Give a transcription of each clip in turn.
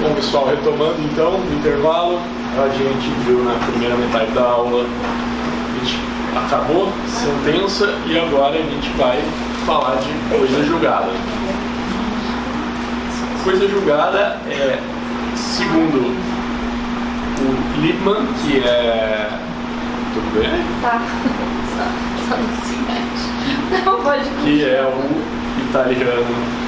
Bom, pessoal, retomando então o intervalo, a gente viu na primeira metade da aula, a gente acabou sentença e agora a gente vai falar de coisa julgada. Coisa julgada é, segundo o Lippmann, que é... Tudo bem? Tá, só não se mexe. Não pode continuar. Que é o italiano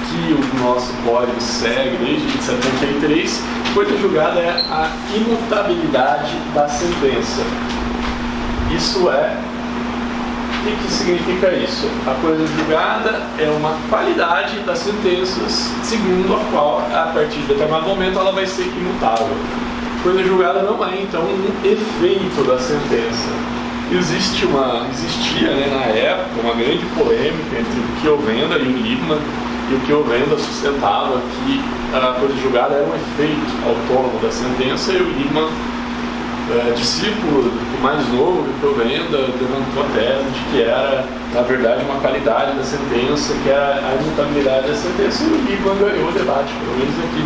que o nosso código segue desde 1973. Coisa julgada é a imutabilidade da sentença. Isso é... O que significa isso? A coisa julgada é uma qualidade das sentenças segundo a qual, a partir de determinado momento, ela vai ser imutável. Coisa julgada não é, então, um efeito da sentença. Existia, na época, uma grande polêmica entre o Chiovenda e o Lippmann, e o Chiovenda sustentava que a coisa julgada era um efeito autônomo da sentença, e o Lippmann, discípulo mais novo do Chiovenda, levantou a tese de que era, na verdade, uma qualidade da sentença, que era a imutabilidade da sentença, e o Lippmann ganhou o debate, pelo menos aqui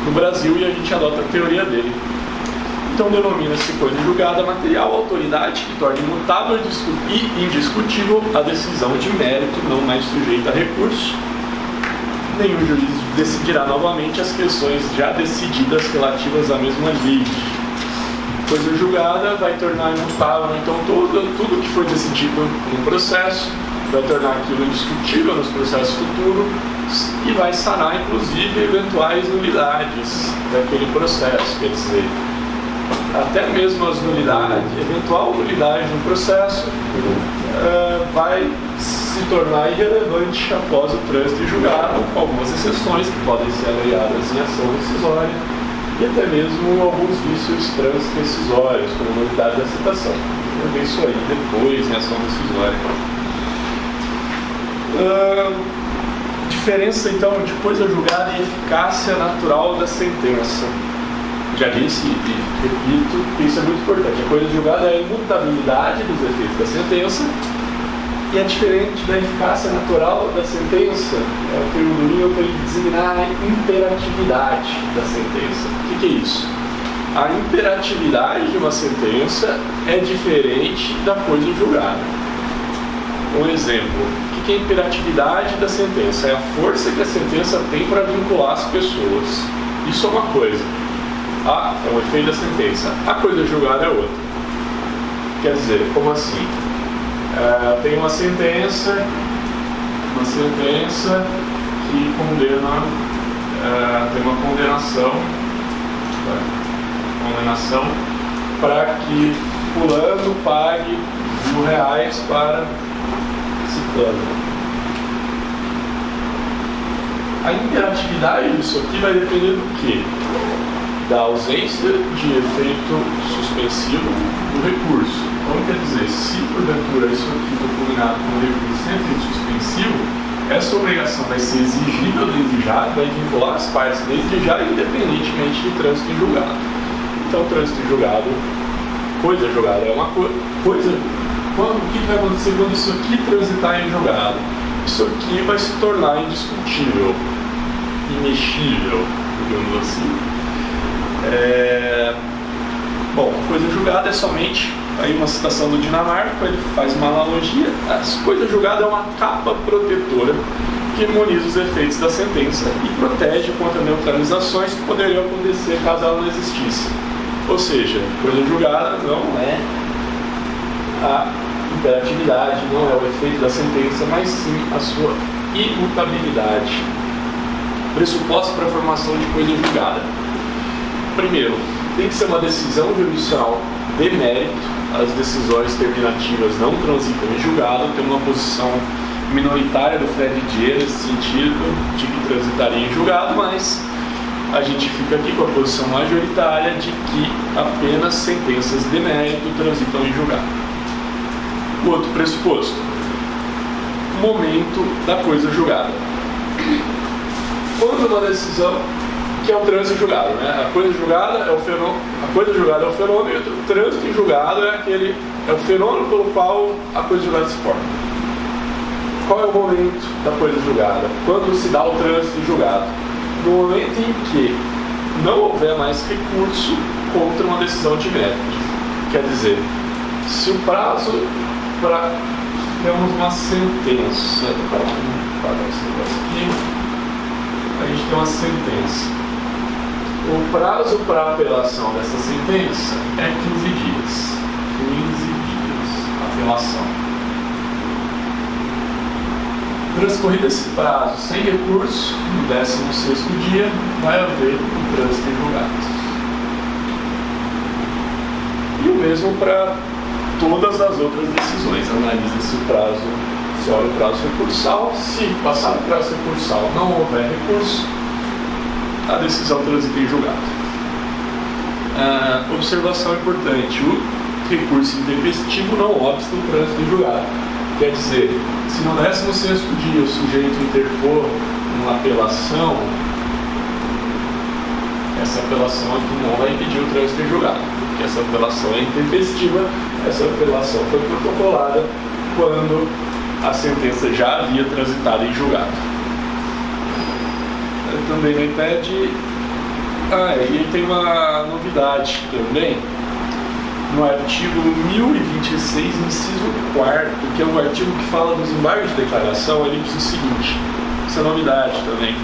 no Brasil, e a gente adota a teoria dele. Então denomina-se coisa julgada material, autoridade que torna imutável e indiscutível a decisão de mérito, não mais sujeita a recurso. Nenhum juiz decidirá novamente as questões já decididas relativas à mesma lei. Coisa julgada vai tornar imutável, então, tudo que foi decidido no processo, vai tornar aquilo indiscutível nos processos futuros e vai sanar, inclusive, eventuais nulidades daquele processo, quer dizer, até mesmo as nulidades, eventual nulidade no processo vai se tornar irrelevante após o trânsito julgado, com algumas exceções que podem ser alegadas em ação rescisória e até mesmo alguns vícios trans-rescisórios, como nulidade da citação. Eu vejo isso aí depois em ação rescisória. Diferença então de coisa julgada e eficácia natural da sentença. Já disse e repito que isso é muito importante. A coisa julgada é a imutabilidade dos efeitos da sentença e é diferente da eficácia natural da sentença. É o termo do Lewin para ele designar a imperatividade da sentença. O que é isso? A imperatividade de uma sentença é diferente da coisa julgada. Um exemplo. O que é a imperatividade da sentença? É a força que a sentença tem para vincular as pessoas. Isso é uma coisa. É um efeito da sentença. A coisa julgada é outra. Quer dizer, como assim? Tem uma sentença que condena, tem uma condenação para que fulano pague R$1.000 para ciclano. A imperatividade disso aqui vai depender do quê? Da ausência de efeito suspensivo do recurso. Então, quer dizer, se porventura isso aqui for combinado com um recurso sem efeito suspensivo, essa obrigação vai ser exigível desde já, vai vincular as partes desde já, independentemente de trânsito em julgado. Então, trânsito em julgado, coisa julgada é uma coisa. O que vai acontecer quando isso aqui transitar em julgado? Isso aqui vai se tornar indiscutível, imexível, digamos assim. Bom, coisa julgada é somente aí uma citação do Dinamarca, ele faz uma analogia. A coisa julgada é uma capa protetora que imuniza os efeitos da sentença e protege contra neutralizações que poderiam acontecer caso ela não existisse. Ou seja, coisa julgada não é a imperatividade, não é o efeito da sentença, mas sim a sua imutabilidade. Pressuposto para a formação de coisa julgada. Primeiro, tem que ser uma decisão jurisdicional de mérito. As decisões terminativas não transitam em julgado. Tem uma posição minoritária do Fred Dier nesse sentido, de que transitaria em julgado, mas a gente fica aqui com a posição majoritária de que apenas sentenças de mérito transitam em julgado. O outro pressuposto, momento da coisa julgada. Quando uma decisão, que é o trânsito em julgado, né? A coisa julgada é o fenômeno, e o trânsito em julgado é o fenômeno pelo qual a coisa julgada se forma. Qual é o momento da coisa julgada? Quando se dá o trânsito em julgado? no momento em que não houver mais recurso contra uma decisão de mérito. Quer dizer, se o prazo para... Temos uma sentença. A gente tem uma sentença. O prazo para apelação dessa sentença é 15 dias. 15 dias. Apelação. Transcorrido esse prazo sem recurso, no 16º dia, vai haver o trânsito em julgado. E o mesmo para todas as outras decisões. Analisa-se o prazo, se olha o prazo recursal. Se passar o prazo recursal não houver recurso, a decisão transita em julgado. Observação importante: o recurso intempestivo não obsta o trânsito em julgado. Quer dizer, se no 16º dia o sujeito interpor uma apelação, essa apelação aqui não vai impedir o trânsito em julgado, porque essa apelação é intempestiva. Essa apelação foi protocolada quando a sentença já havia transitado em julgado. Também não impede... e tem uma novidade também. No artigo 1026, inciso 4º, que é o artigo que fala dos embargos de declaração, ele diz o seguinte: essa é novidade também.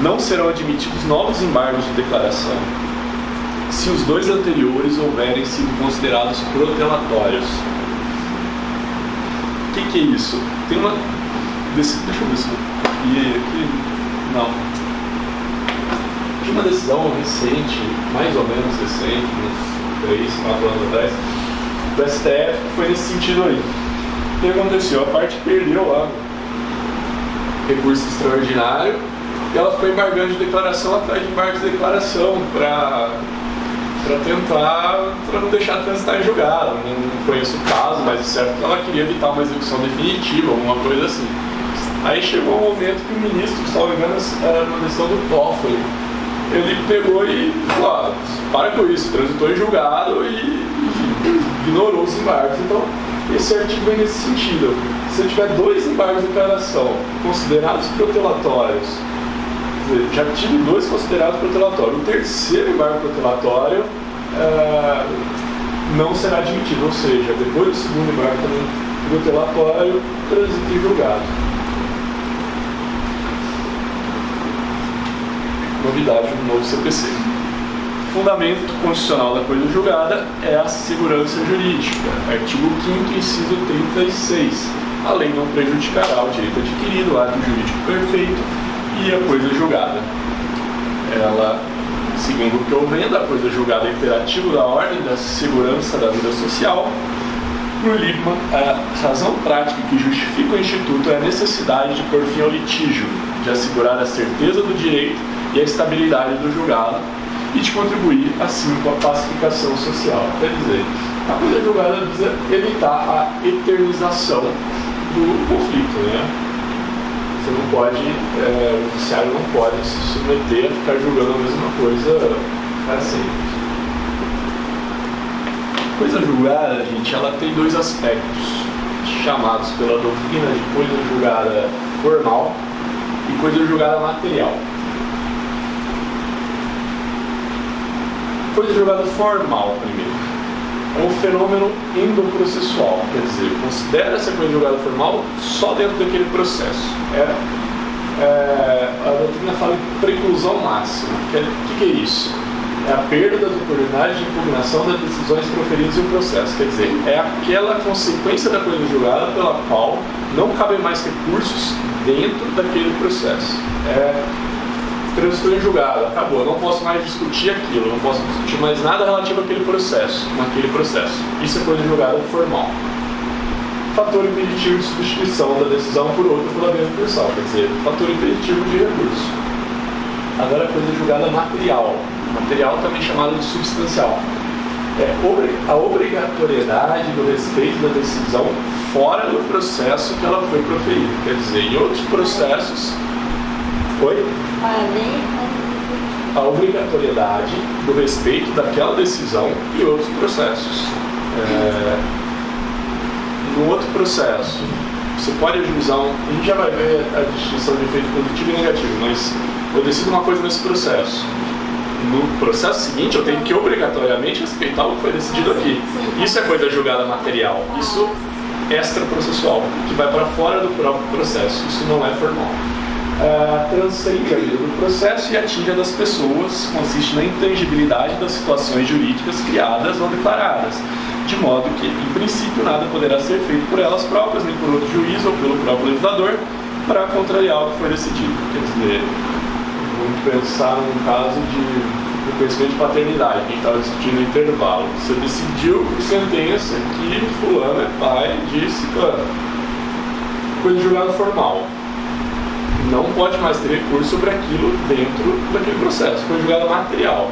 Não serão admitidos novos embargos de declaração se os dois anteriores houverem sido considerados protelatórios. O que é isso? Tem uma... Deixa eu ver se eu copiei aqui. Não. Tem uma decisão recente, mais ou menos recente, uns 3, 4 anos atrás, do STF, que foi nesse sentido aí. O que aconteceu? A parte perdeu lá recurso extraordinário e ela foi embargando de declaração atrás de embargos de declaração para não deixar transitar em julgado. Não conheço o caso, mas é certo que ela queria evitar uma execução definitiva, alguma coisa assim. Aí chegou um momento que o ministro, se não me engano, era uma decisão do Toffoli, ele pegou e falou: para com isso, transitou em julgado e, enfim, ignorou os embargos. Então, esse artigo é nesse sentido. Se eu tiver dois embargos de declaração considerados protelatórios, já tive dois considerados protelatórios, o terceiro embargo protelatório não será admitido, ou seja, depois do segundo embargo também protelatório, transita em julgado. Novidade do novo CPC. Fundamento constitucional da coisa julgada é a segurança jurídica. Artigo 5º, inciso 36. A lei não prejudicará o direito adquirido, o ato jurídico perfeito e a coisa julgada. Ela, segundo o que eu vendo, a coisa julgada é imperativo da ordem da segurança da vida social. Por Lippmann, a razão prática que justifica o Instituto é a necessidade de pôr fim ao litígio, de assegurar a certeza do direito e a estabilidade do julgado e de contribuir, assim, com a pacificação social. Quer dizer, a coisa julgada visa evitar a eternização do conflito, né? Você não pode, o judiciário não pode se submeter a ficar julgando a mesma coisa para sempre. A coisa julgada, gente, ela tem dois aspectos chamados pela doutrina de coisa julgada formal e coisa julgada material. Coisa julgada formal, primeiro, é um fenômeno endoprocessual, quer dizer, considera essa coisa julgada formal só dentro daquele processo. A doutrina fala em preclusão máxima. O que é isso? É a perda das oportunidades de impugnação das decisões proferidas em um processo. Quer dizer, é aquela consequência da coisa julgada pela qual não cabem mais recursos dentro daquele processo. Transitou em julgado, acabou, eu não posso mais discutir aquilo, não posso discutir mais nada relativo àquele processo, naquele processo. Isso é coisa julgada formal. Fator impeditivo de substituição da decisão por outra pela via recursal, quer dizer, fator impeditivo de recurso. Agora, coisa julgada material. Material também chamada de substancial. É a obrigatoriedade do respeito da decisão fora do processo que ela foi proferida. Quer dizer, em outros processos... Oi? A obrigatoriedade do respeito daquela decisão e outros processos. No outro processo, você pode ajuizar a gente já vai ver a distinção de efeito positivo e negativo, mas eu decido uma coisa nesse processo. No processo seguinte, eu tenho que obrigatoriamente respeitar o que foi decidido aqui. Isso é coisa julgada material. Isso é extraprocessual, que vai para fora do próprio processo. Isso não é formal. Transcende a vida do processo e atinge a das pessoas, consiste na intangibilidade das situações jurídicas criadas ou declaradas, de modo que, em princípio, nada poderá ser feito por elas próprias, nem por outro juiz ou pelo próprio legislador, para contrariar o que foi decidido. Quer dizer, vamos pensar num caso de reconhecimento de paternidade, quem estava discutindo no intervalo. Você decidiu por sentença que fulano é pai de ciclano. Coisa de julgado formal. Não pode mais ter recurso sobre aquilo dentro daquele processo. Foi julgado material.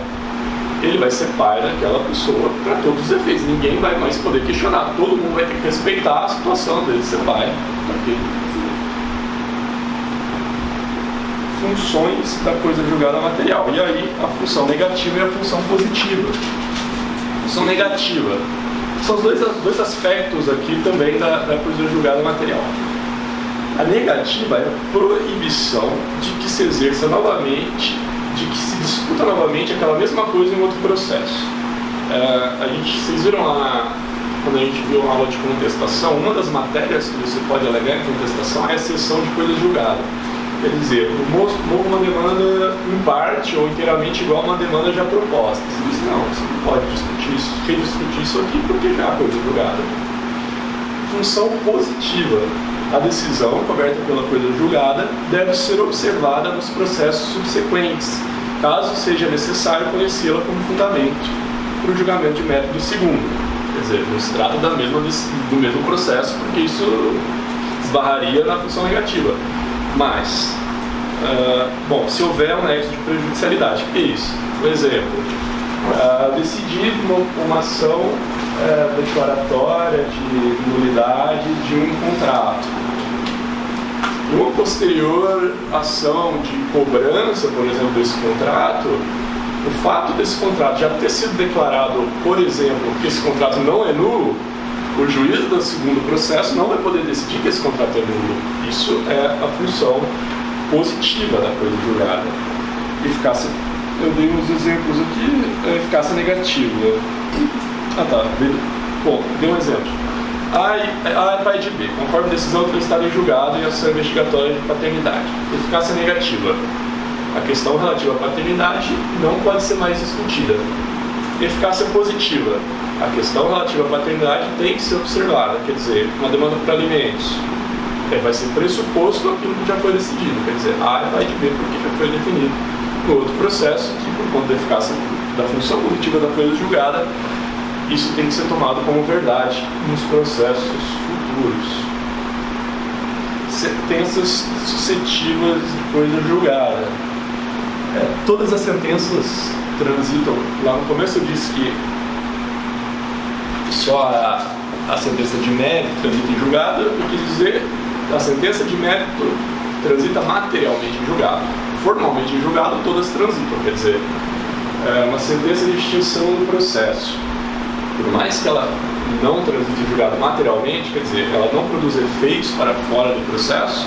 Ele vai ser pai daquela pessoa para todos os efeitos. Ninguém vai mais poder questionar. Todo mundo vai ter que respeitar a situação dele ser pai daquele. Funções da coisa julgada material. E aí a função negativa e a função positiva. Função negativa. São os dois aspectos aqui também da coisa julgada material. A negativa é a proibição de que se exerça novamente, de que se discuta novamente aquela mesma coisa em outro processo. Vocês viram lá, quando a gente viu uma aula de contestação, uma das matérias que você pode alegar em contestação é a exceção de coisa julgada. Quer dizer, uma demanda em parte ou inteiramente igual a uma demanda já proposta. Você diz, não, você não pode discutir isso, rediscutir isso aqui porque já é coisa julgada. Função positiva. A decisão, coberta pela coisa julgada, deve ser observada nos processos subsequentes, caso seja necessário conhecê-la como fundamento para o julgamento de mérito do segundo. Quer dizer, não se trata do mesmo processo, porque isso esbarraria na função negativa. Mas, se houver um nexo de prejudicialidade, o que é isso? Por exemplo, decidir uma ação declaratória de nulidade de um contrato. Uma posterior ação de cobrança, por exemplo, desse contrato, o fato desse contrato já ter sido declarado, por exemplo, que esse contrato não é nulo, o juiz do segundo processo não vai poder decidir que esse contrato é nulo. Isso é a função positiva da coisa julgada. Eficácia, eu dei uns exemplos aqui, eficácia negativa. Bom, dei um exemplo. A é pai de B, conforme decisão transitada em julgado e ação investigatória de paternidade. Eficácia negativa. A questão relativa à paternidade não pode ser mais discutida. Eficácia positiva. A questão relativa à paternidade tem que ser observada. Quer dizer, uma demanda por alimentos. Vai ser pressuposto aquilo que já foi decidido. Quer dizer, A é pai de B porque já foi definido. No outro processo, que por conta da eficácia da função positiva da coisa julgada, isso tem que ser tomado como verdade nos processos futuros. Sentenças suscetíveis de coisa julgada. Todas as sentenças transitam. Lá no começo eu disse que só a sentença de mérito transita em julgado. Eu quis dizer que a sentença de mérito transita materialmente em julgado. Formalmente em julgado, todas transitam. Quer dizer, uma sentença de extinção do processo. Por mais que ela não transite em julgado materialmente, quer dizer, ela não produz efeitos para fora do processo,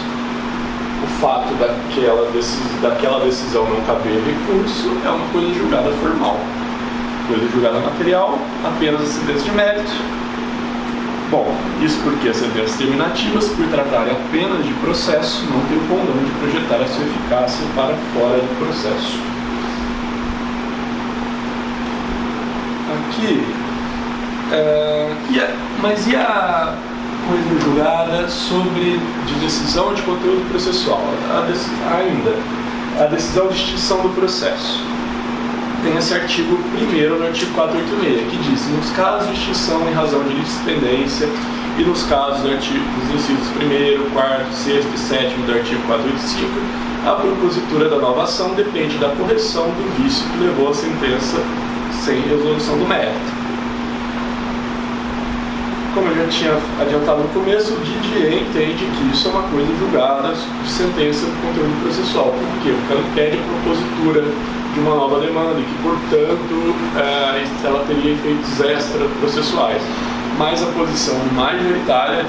o fato daquela decisão não caber recurso é uma coisa julgada formal. Coisa julgada material, apenas a sentença de mérito. Bom, isso porque as sentenças terminativas, por tratarem apenas de processo, não têm o condão de projetar a sua eficácia para fora do processo. Aqui, mas e a coisa julgada sobre de decisão de conteúdo processual? A decisão de extinção do processo. Tem esse artigo 1º no artigo 486, que diz: nos casos de extinção em razão de litispendência e nos casos dos incisos 1º, 4º, 6º e 7º do artigo 485, a propositura da nova ação depende da correção do vício que levou a sentença sem resolução do mérito. Como eu já tinha adiantado no começo, o Didier entende que isso é uma coisa julgada de sentença do conteúdo processual. Por quê? Porque ela impede a propositura de uma nova demanda e que, portanto, ela teria efeitos extra-processuais. Mas a posição majoritária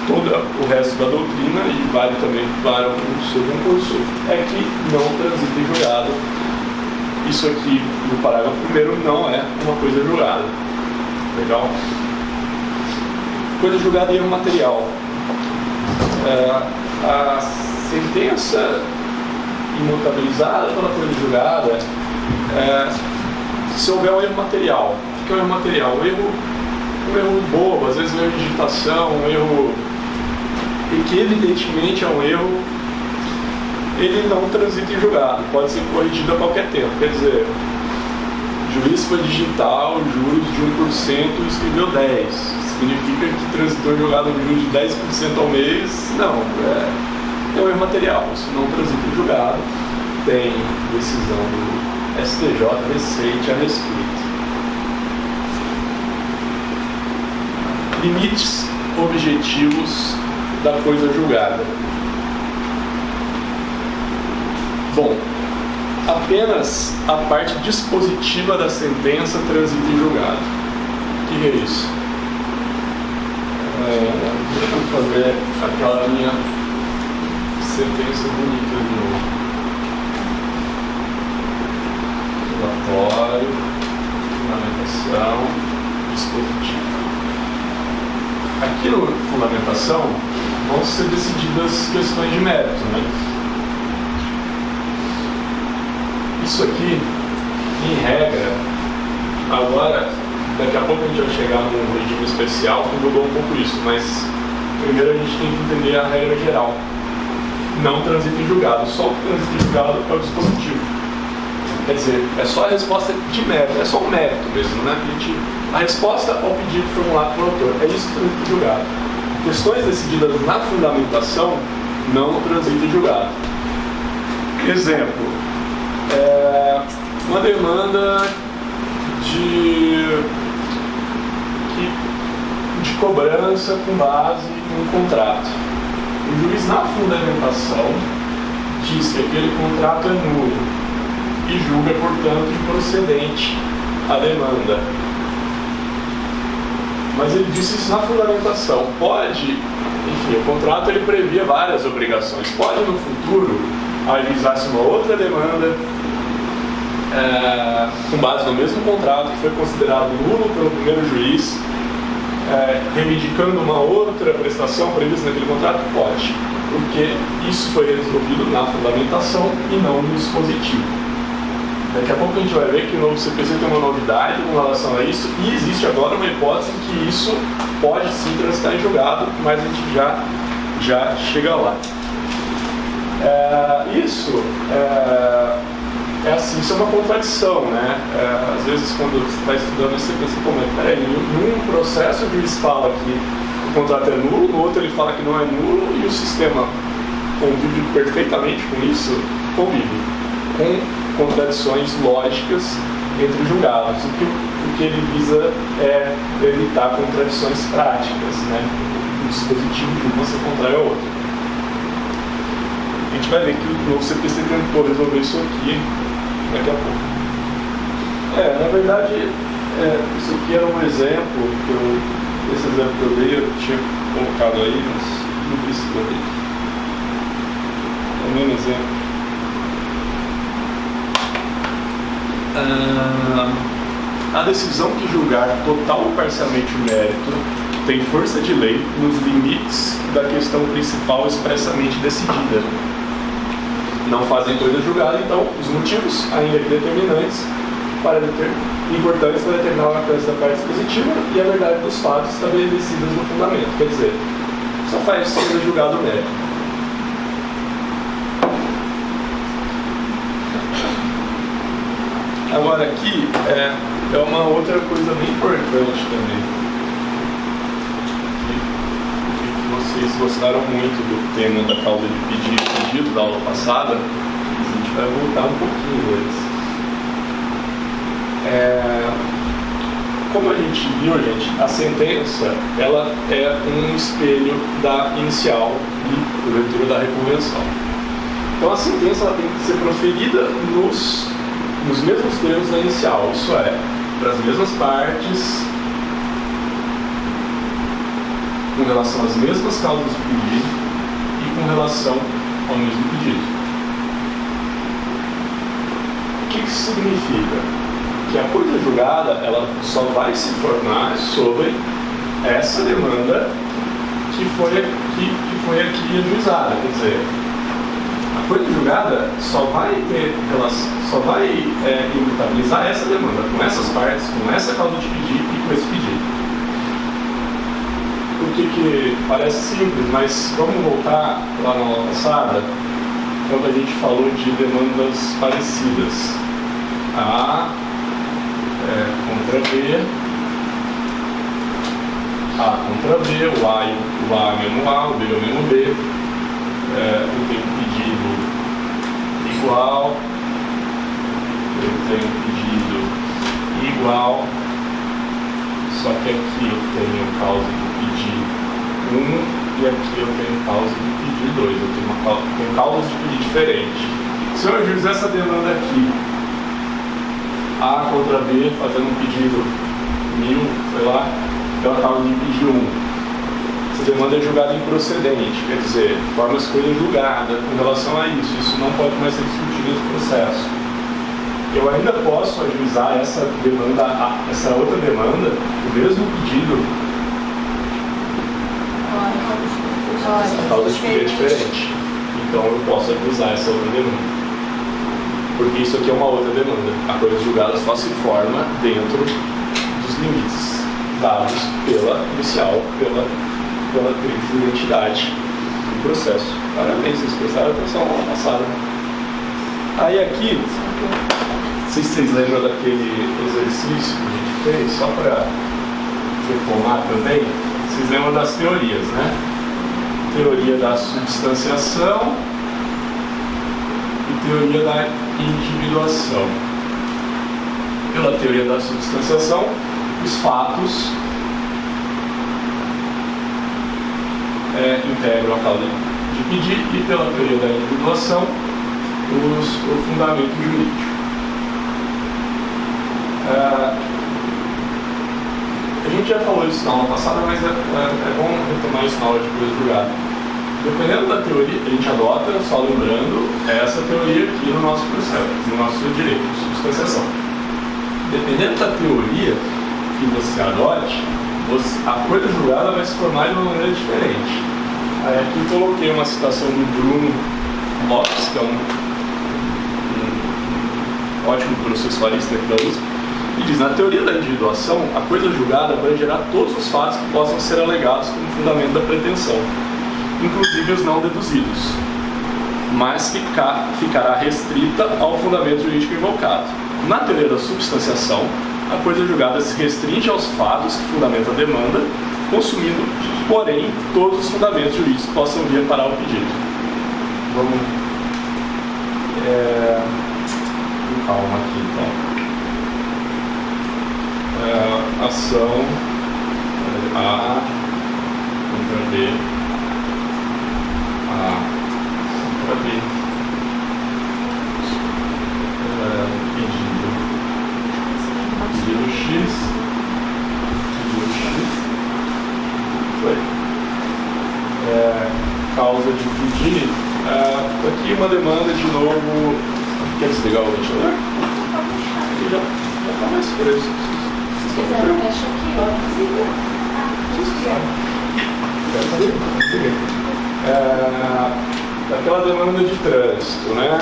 todo o resto da doutrina, e vale também para o seu concurso, é que não transita em julgado. Isso aqui no parágrafo 1º não é uma coisa julgada. Legal? Coisa julgada em erro material. A sentença imutabilizada pela coisa julgada, se houver um erro material. O que é um erro material? Um erro bobo, às vezes um erro de digitação, um erro que evidentemente é um erro, ele não transita em julgado, pode ser corrigido a qualquer tempo. Quer dizer, o juiz foi digitar os juros de 1% e escreveu 10%. Significa que transitou em julgado um juros de 10% ao mês? Não, é um erro material, isso não transita em julgado. Tem decisão do STJ recente a respeito. Limites objetivos da coisa julgada. Bom, apenas a parte dispositiva da sentença transita em julgado. O que é isso? Deixa eu fazer aquela minha sentença bonita de novo. Relatório, fundamentação, dispositivo. Aqui no fundamentação vão ser decididas questões de mérito, né? Isso aqui, em regra, agora, daqui a pouco a gente vai chegar num regime especial que mudou um pouco isso, mas primeiro a gente tem que entender a regra geral. Não transita em julgado, só o que transita em julgado é o dispositivo. Quer dizer, é só a resposta de mérito, é só um mérito mesmo, né? A resposta ao pedido formulado pelo autor, é isso que transita em julgado. Questões decididas na fundamentação não transitam em julgado. Exemplo, uma demanda de cobrança com base em um contrato. O juiz, na fundamentação, diz que aquele contrato é nulo e julga, portanto, improcedente a demanda. Mas ele disse isso na fundamentação. Pode, enfim, o contrato ele previa várias obrigações. Pode, no futuro, ajuizar-se uma outra demanda com base no mesmo contrato que foi considerado nulo pelo primeiro juiz, reivindicando uma outra prestação prevista naquele contrato? Pode, porque isso foi resolvido na fundamentação e não no dispositivo. Daqui a pouco a gente vai ver que o novo CPC tem uma novidade com relação a isso, e existe agora uma hipótese que isso pode sim transitar em julgado, mas a gente já chega lá. Isso é uma contradição, né? Às vezes, quando você está estudando, você pensa, peraí, num processo o juiz fala que o contrato é nulo, no outro ele fala que não é nulo, e o sistema convive perfeitamente com isso? Convive com contradições lógicas entre os julgados. O que ele visa é evitar contradições práticas, né? O dispositivo de uma se contrai ao outro. A gente vai ver que o novo CPC tentou resolver isso aqui daqui a pouco. Na verdade, isso aqui era um exemplo, esse exemplo que eu dei, eu tinha colocado aí, mas não precisa ver. É o mesmo exemplo. A decisão que julgar total ou parcialmente o mérito tem força de lei nos limites da questão principal expressamente decidida. Não fazem coisa julgada, então os motivos, ainda que determinantes, importantes para determinar o alcance da parte dispositiva e a verdade dos fatos estabelecidos no fundamento. Quer dizer, só faz coisa julgada o mérito. Agora aqui é uma outra coisa bem importante também. Vocês gostaram muito do tema da causa de pedido da aula passada, a gente vai voltar um pouquinho antes. Como a gente viu, a sentença ela é um espelho da inicial e, porventura, da reconvenção. Então a sentença ela tem que ser proferida nos mesmos termos da inicial, isso é, para as mesmas partes, com relação às mesmas causas de pedido e com relação ao mesmo pedido. O que isso significa? Que a coisa julgada ela só vai se formar sobre essa demanda que foi aqui ajuizada. Quer dizer, a coisa julgada só vai imutabilizar essa demanda com essas partes, com essa causa de pedido e com esse pedido. Por que parece simples, mas vamos voltar lá na aula passada, quando a gente falou de demandas parecidas. A contra B, A contra B, o A é o mesmo A, o B é o mesmo B, eu tenho pedido igual, eu tenho pedido igual, só que aqui eu tenho causa de pedir 1 e aqui eu tenho causa de pedir 2, eu tenho causas de pedir diferente. Se eu ajuizar essa demanda aqui, A contra B, fazendo um pedido 1000, sei lá, pela causa de pedir 1. Essa demanda é julgada improcedente, quer dizer, forma as coisas julgadas com relação a isso. Isso não pode mais ser discutido nesse processo. Eu ainda posso ajuizar essa outra demanda, o mesmo pedido, a causa de pedir é diferente. Então eu posso ajuizar essa outra demanda. Porque isso aqui é uma outra demanda. A coisa julgada só se forma dentro dos limites dados pela inicial, pela crise de identidade do processo. Parabéns, vocês prestaram atenção na aula passada. Aí aqui, não sei se vocês lembram daquele exercício que a gente fez, só para retomar também, vocês lembram das teorias, né? Teoria da substanciação e teoria da individuação. Pela teoria da substanciação, os fatos integram a causa de pedir, e pela teoria da individuação, o fundamento jurídico. A gente já falou isso na aula passada, mas é bom retomar isso na aula de coisa julgada. Dependendo da teoria que a gente adota, só lembrando, é essa teoria aqui no nosso processo, no nosso direito de substanciação. Dependendo da teoria que você adote, a coisa julgada vai se formar de uma maneira diferente. Aí aqui eu coloquei uma citação do Bruno Lopes, que é um ótimo processualista aqui da USP, e diz: na teoria da individuação, a coisa julgada vai gerar todos os fatos que possam ser alegados como fundamento da pretensão, inclusive os não deduzidos, mas ficará restrita ao fundamento jurídico invocado. Na teoria da substanciação, a coisa julgada se restringe aos fatos que fundamentam a demanda, consumindo, porém, todos os fundamentos jurídicos que possam vir a parar o pedido. Vamos com calma aqui, então. Ação A contra B, A contra B, pedido X, foi. Causa de pedir, aqui uma demanda de novo. Quer desligar o ventilador? Aqui já está mais fresco. Se quiser, fecha aqui, ó. Aquela demanda de trânsito, né?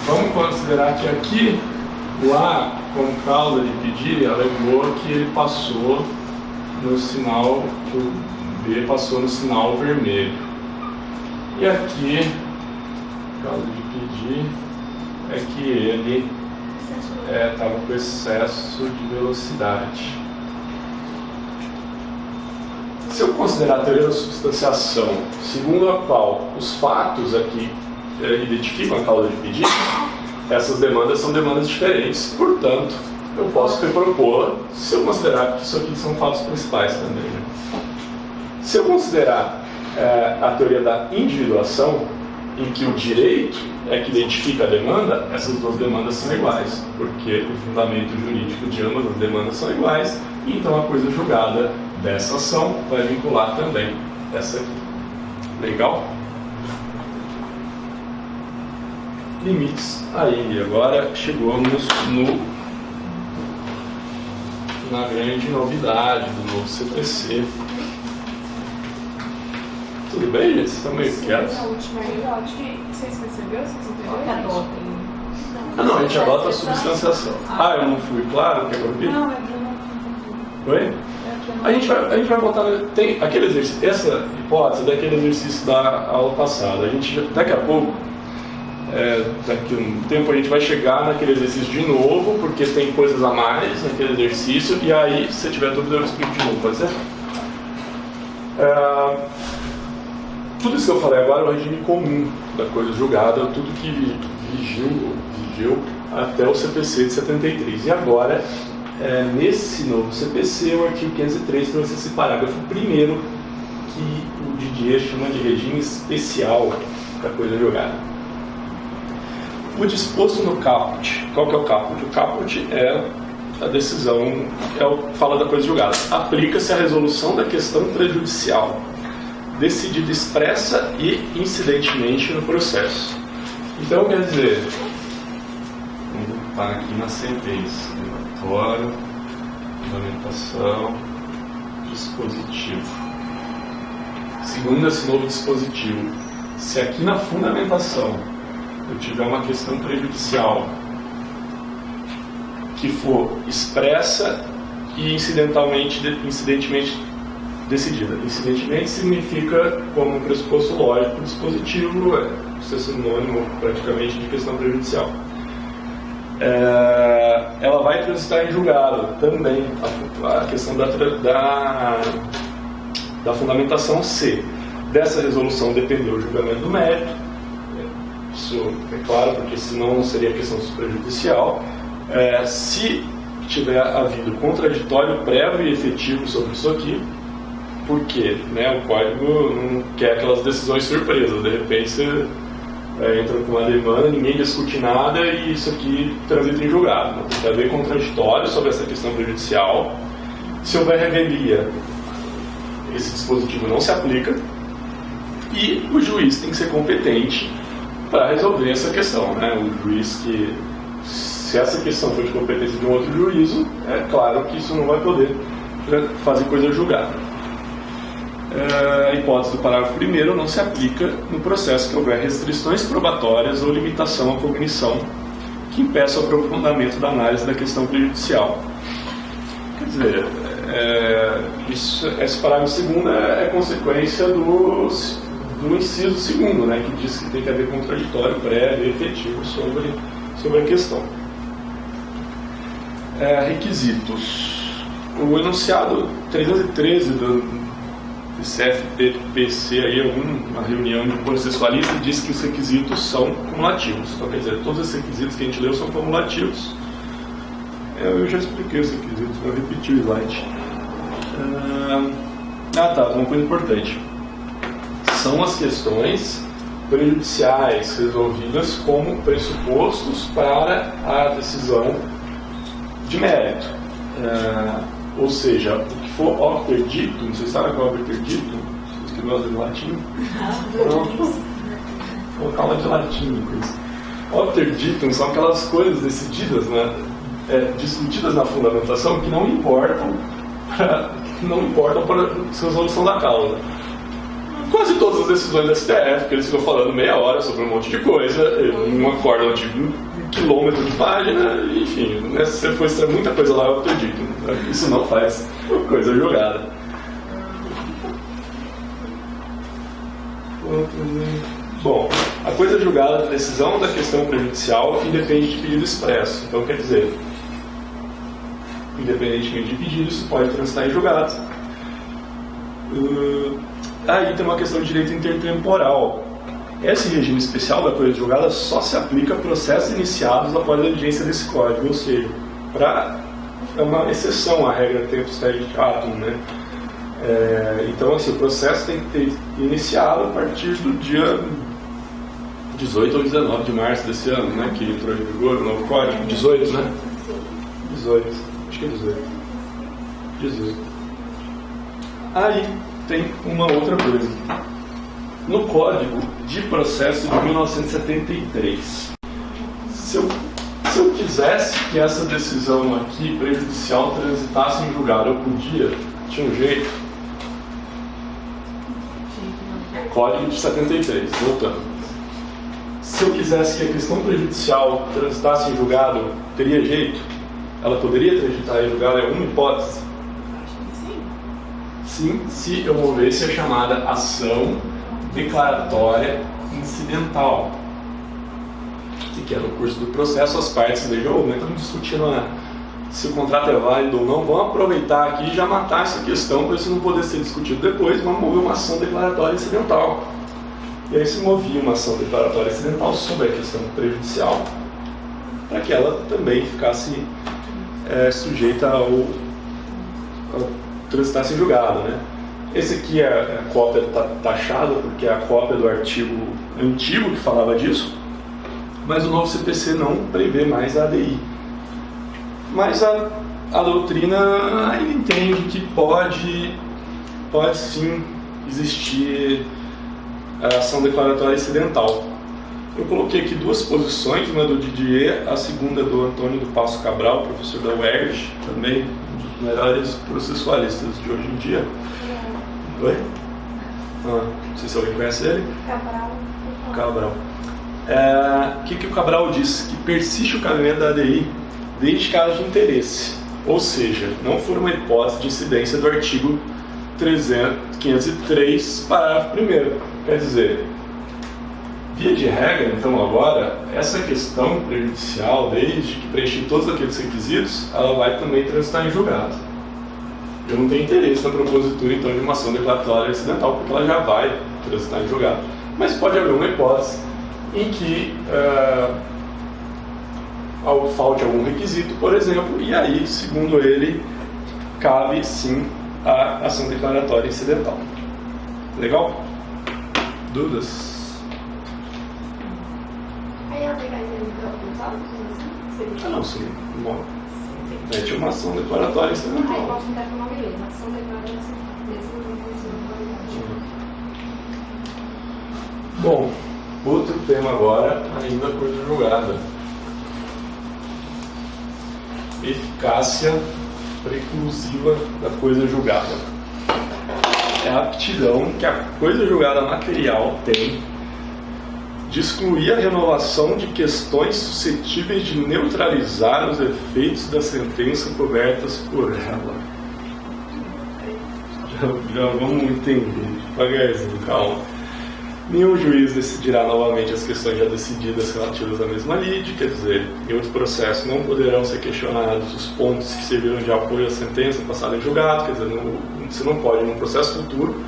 Vamos considerar que aqui o A, como causa de pedir, alegou que ele passou no sinal, que o B passou no sinal vermelho. E aqui, causa de pedir, é que ele estava com excesso de velocidade. Se eu considerar a teoria da substanciação, segundo a qual os fatos aqui identificam a causa de pedir, essas demandas são demandas diferentes, portanto, eu posso repropor se eu considerar que isso aqui são fatos principais também. Né? Se eu considerar a teoria da individuação, em que o direito é que identifica a demanda, essas duas demandas são iguais, porque o fundamento jurídico de ambas as demandas são iguais, e então a coisa julgada dessa ação vai vincular também essa aqui. Legal? Limites aí. Agora chegamos na grande novidade do novo CPC. Tudo bem, gente? Vocês estão meio quietos? Vocês perceberam? Não, a gente adota a substanciação. Eu não fui claro que eu vi? Não, é que eu não. Oi? A gente vai voltar. Tem aquele exercício, essa hipótese daquele exercício da aula passada. A gente, daqui a pouco, daqui a um tempo, a gente vai chegar naquele exercício de novo, porque tem coisas a mais naquele exercício, e aí, se você tiver dúvida, eu explico de novo, pode ser? Tudo isso que eu falei agora é o regime comum da coisa julgada, tudo que vigiu até o CPC de 73. E agora, nesse novo CPC, o artigo 503 trouxe esse parágrafo primeiro, que o Didier chama de regime especial da coisa julgada. O disposto no caput. Qual que é o caput? O caput é a decisão, fala da coisa julgada. Aplica-se a resolução da questão prejudicial, decidida expressa e incidentemente no processo. Então, quer dizer, vamos voltar aqui na sentença: relatório, fundamentação, dispositivo. Segundo esse novo dispositivo, se aqui na fundamentação eu tiver uma questão prejudicial que for expressa e incidentemente decidida. Incidentemente significa, como um pressuposto lógico, dispositivo é sinônimo praticamente de questão prejudicial. Ela vai transitar em julgado também, a questão da fundamentação C. Dessa resolução dependeu o julgamento do mérito. Isso é claro, porque senão não seria questão prejudicial. Se tiver havido contraditório prévio e efetivo sobre isso aqui, porque o código não quer aquelas decisões surpresas. De repente você entra com uma demanda, ninguém discute nada e isso aqui transita em julgado. Então, tem que haver contraditório sobre essa questão prejudicial. Se houver revelia, esse dispositivo não se aplica e o juiz tem que ser competente para resolver essa questão. O juiz que, se essa questão for de competência de um outro juízo, é claro que isso não vai poder fazer coisa julgada. A hipótese do parágrafo 1º não se aplica no processo que houver restrições probatórias ou limitação à cognição que impeça o aprofundamento da análise da questão prejudicial. Quer dizer, esse parágrafo 2º é consequência do inciso 2º, que diz que tem que haver contraditório prévio e efetivo sobre a questão. Requisitos. O enunciado 313 do CFPC, aí, uma reunião de processualista, diz que os requisitos são cumulativos. Então, quer dizer, todos esses requisitos que a gente leu são cumulativos. Eu já expliquei os requisitos, vou repetir o slide. Uma coisa importante. São as questões prejudiciais resolvidas como pressupostos para a decisão de mérito. Ou seja, o que for obter dictum, vocês sabem qual é obter dictum? Vocês que gostam de latim? Não. Colocar aula de latim. Obter dictum são aquelas coisas decididas, discutidas na fundamentação que não importam para a resolução da causa. Quase todas as decisões da STF, que eles ficam falando meia hora sobre um monte de coisa, um acórdão de 1 quilômetro de página, enfim, se você for extrair muita coisa lá, eu acredito. Isso não faz coisa julgada. Bom, a coisa julgada, a decisão da questão prejudicial independe de pedido expresso. Então, quer dizer, independentemente de pedido, isso pode transitar em julgado. Aí tem uma questão de direito intertemporal. Esse regime especial da coisa julgada só se aplica a processos iniciados após a vigência desse código, ou seja, é uma exceção à regra tempus teritatum, então, assim, o processo tem que ter iniciado a partir do dia 18 ou 19 de março desse ano, que entrou em vigor o novo código. 18, né? 18. Acho que é 18. Aí tem uma outra coisa. No Código de Processo de 1973, se eu quisesse que essa decisão aqui prejudicial transitasse em julgado, eu podia? Tinha um jeito? Código de 73, voltando. Se eu quisesse que a questão prejudicial transitasse em julgado, teria jeito? Ela poderia transitar em julgado? É uma hipótese? Sim, se eu movesse a chamada ação declaratória incidental. Que é no curso do processo, as partes da jogo estão discutindo se o contrato é válido ou não. Vamos aproveitar aqui e já matar essa questão para isso não poder ser discutido depois. Vamos mover uma ação declaratória incidental. E aí se movia uma ação declaratória incidental sobre a questão prejudicial, para que ela também ficasse sujeita ao transitasse em julgado, né? Esse aqui é a cópia taxada, porque é a cópia do artigo antigo que falava disso, mas o novo CPC não prevê mais a ADI. Mas a doutrina ainda entende que pode sim existir a ação declaratória incidental. Eu coloquei aqui duas posições, uma do Didier, a segunda do Antônio do Passo Cabral, professor da UERJ, também um dos melhores processualistas de hoje em dia. Oi? Não sei se alguém conhece ele. Cabral. O que o Cabral diz? Que persiste o cabimento da ADI desde que haja de interesse, ou seja, não for uma hipótese de incidência do artigo 503, parágrafo 1º. Quer dizer, via de regra, então, agora, essa questão prejudicial, desde que preenche todos aqueles requisitos, ela vai também transitar em julgado. Eu não tenho interesse na propositura, então, de uma ação declaratória incidental, porque ela já vai transitar em julgado. Mas pode haver uma hipótese em que falte algum requisito, por exemplo, e aí, segundo ele, cabe sim a ação declaratória incidental. Legal? Dúvidas? Aí ela pegar os autos, assim? Não, sim. Mete uma ação declaratória incidental. Aí posso entrar com o nome mesmo, ação declaratória incidental. Bom, outro tema agora, ainda coisa julgada. Eficácia preclusiva da coisa julgada. É a aptidão que a coisa julgada material tem de excluir a renovação de questões suscetíveis de neutralizar os efeitos da sentença cobertas por ela. Já vamos entender, devagarzinho, calma. Nenhum juiz decidirá novamente as questões já decididas relativas à mesma lide, quer dizer, em outro processo não poderão ser questionados os pontos que serviram de apoio à sentença passada em julgado, quer dizer, você não pode, num processo futuro,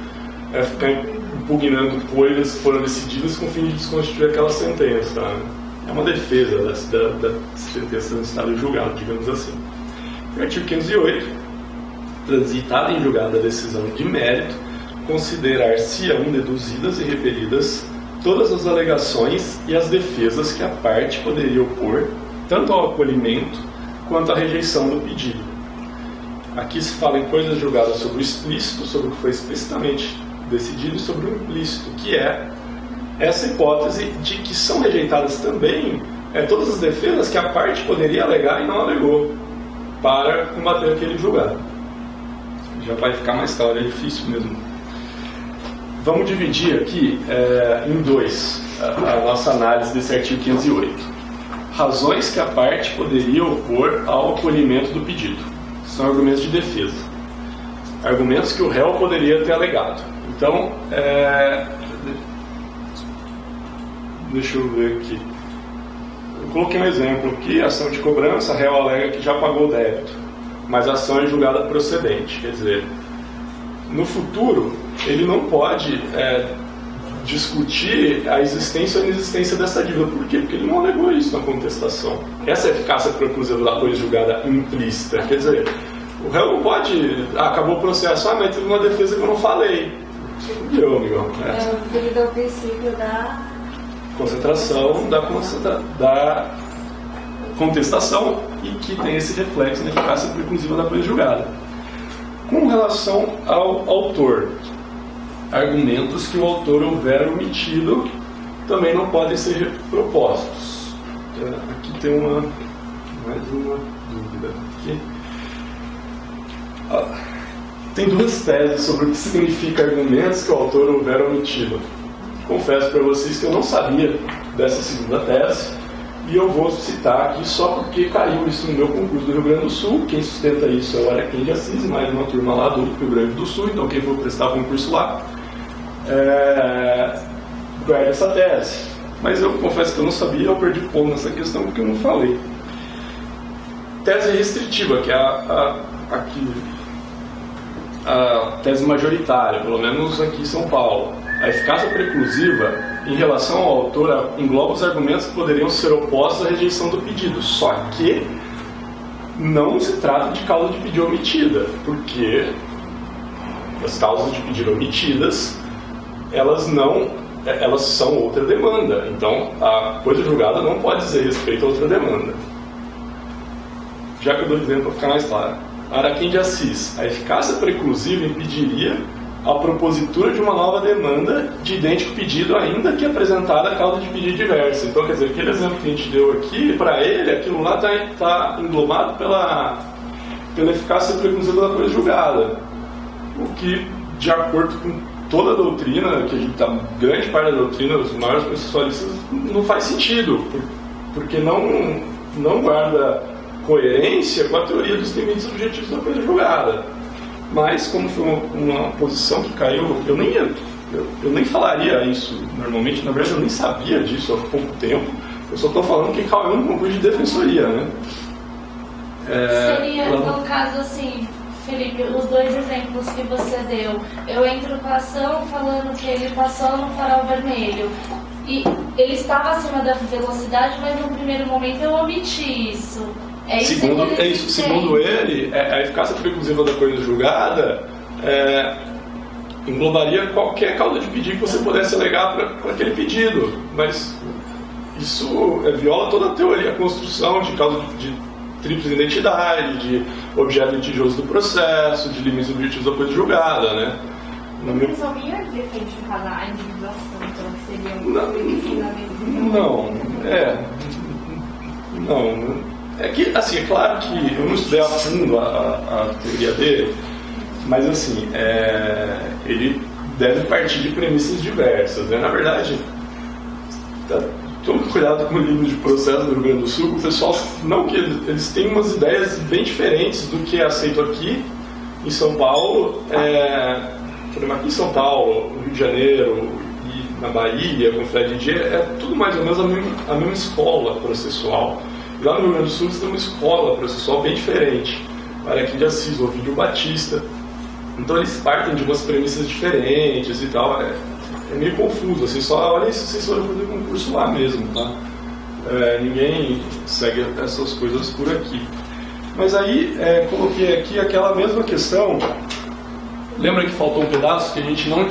ficar impugnando coisas que foram decididas com o fim de desconstituir aquela sentença. É uma defesa da sentença no estado de julgado, digamos assim. O artigo 508, transitada em julgado a decisão de mérito, considerar-se-ão deduzidas e repelidas todas as alegações e as defesas que a parte poderia opor, tanto ao acolhimento quanto à rejeição do pedido. Aqui se fala em coisas julgadas sobre o explícito, sobre o que foi explicitamente decidido, e sobre o implícito, que é essa hipótese de que são rejeitadas também todas as defesas que a parte poderia alegar e não alegou para combater aquele julgado. Já vai ficar mais claro, é difícil mesmo. Vamos dividir aqui em dois a nossa análise desse artigo 508. Razões que a parte poderia opor ao acolhimento do pedido. São argumentos de defesa. Argumentos que o réu poderia ter alegado. Então, deixa eu ver aqui. Eu coloquei um exemplo aqui, ação de cobrança, a réu alega que já pagou o débito, mas a ação é julgada procedente, quer dizer, no futuro, ele não pode discutir a existência ou a inexistência dessa dívida. Por quê? Porque ele não alegou isso na contestação. Essa é a eficácia preclusiva da coisa julgada implícita. Quer dizer, o réu não pode... acabou o processo, mas teve uma defesa que eu não falei. Fudeu, amigão. Devido ao princípio da... concentração da contestação e que tem esse reflexo na eficácia preclusiva da coisa julgada. Com relação ao autor, argumentos que o autor houver omitido também não podem ser propostos. Aqui tem mais uma dúvida. Aqui. Tem duas teses sobre o que significa argumentos que o autor houver omitido. Confesso para vocês que eu não sabia dessa segunda tese e eu vou citar aqui só porque caiu isso no meu concurso do Rio Grande do Sul. Quem sustenta isso é o Araquém de Assis, mais uma turma lá do Rio Grande do Sul, então quem for prestar concurso lá guarda essa tese. Mas eu confesso que eu não sabia, eu perdi ponto nessa questão porque eu não falei. Tese restritiva, que é a tese majoritária, pelo menos aqui em São Paulo. A eficácia preclusiva, em relação ao autor, engloba os argumentos que poderiam ser opostos à rejeição do pedido, só que não se trata de causa de pedido omitida, porque as causas de pedido omitidas, elas são outra demanda, então a coisa julgada não pode dizer respeito a outra demanda. Já que eu dou exemplo para ficar mais claro. Araquém de Assis, a eficácia preclusiva impediria a propositura de uma nova demanda de idêntico pedido, ainda que apresentada a causa de pedido diversa. Então, quer dizer, aquele exemplo que a gente deu aqui, para ele, aquilo lá está englobado pela eficácia preclusiva da coisa julgada. O que, de acordo com toda a doutrina, grande parte da doutrina, os maiores processualistas, não faz sentido, porque não guarda coerência com a teoria dos limites objetivos da coisa julgada. Mas, como foi uma posição que caiu, eu nem falaria isso normalmente, na verdade eu nem sabia disso há pouco tempo, eu só estou falando que caiu no concurso de defensoria, né? Seria, no caso assim, Felipe, os dois exemplos que você deu, eu entro com a ação falando que ele passou no farol vermelho, e ele estava acima da velocidade, mas no primeiro momento eu omiti isso. Segundo ele, a eficácia preclusiva da coisa julgada englobaria qualquer causa de pedido que você pudesse alegar para aquele pedido, mas isso viola toda a teoria, a construção de causa de tríplice identidade, de objeto litigioso do processo, de limites objetivos da coisa julgada, né? Mas alguém defende no caso a individuação, então seria Não. É que, assim, é claro que eu não estudei a fundo a teoria dele, mas, assim, ele deve partir de premissas diversas, né? Na verdade, tome cuidado com o livro de processo do Rio Grande do Sul, o pessoal, não que eles têm umas ideias bem diferentes do que é aceito aqui em São Paulo, por exemplo, aqui em São Paulo, no Rio de Janeiro e na Bahia, com o Fred Dier, é tudo mais ou menos a mesma escola processual. Lá no Rio Grande do Sul, eles têm uma escola processual bem diferente. Araquém de Assis, Ovidio Batista. Então, eles partem de umas premissas diferentes e tal. É meio confuso. Assim, só olha se vocês forem fazer concurso lá mesmo, tá? Ninguém segue essas coisas por aqui. Mas aí, coloquei aqui aquela mesma questão. Lembra que faltou um pedaço que a gente não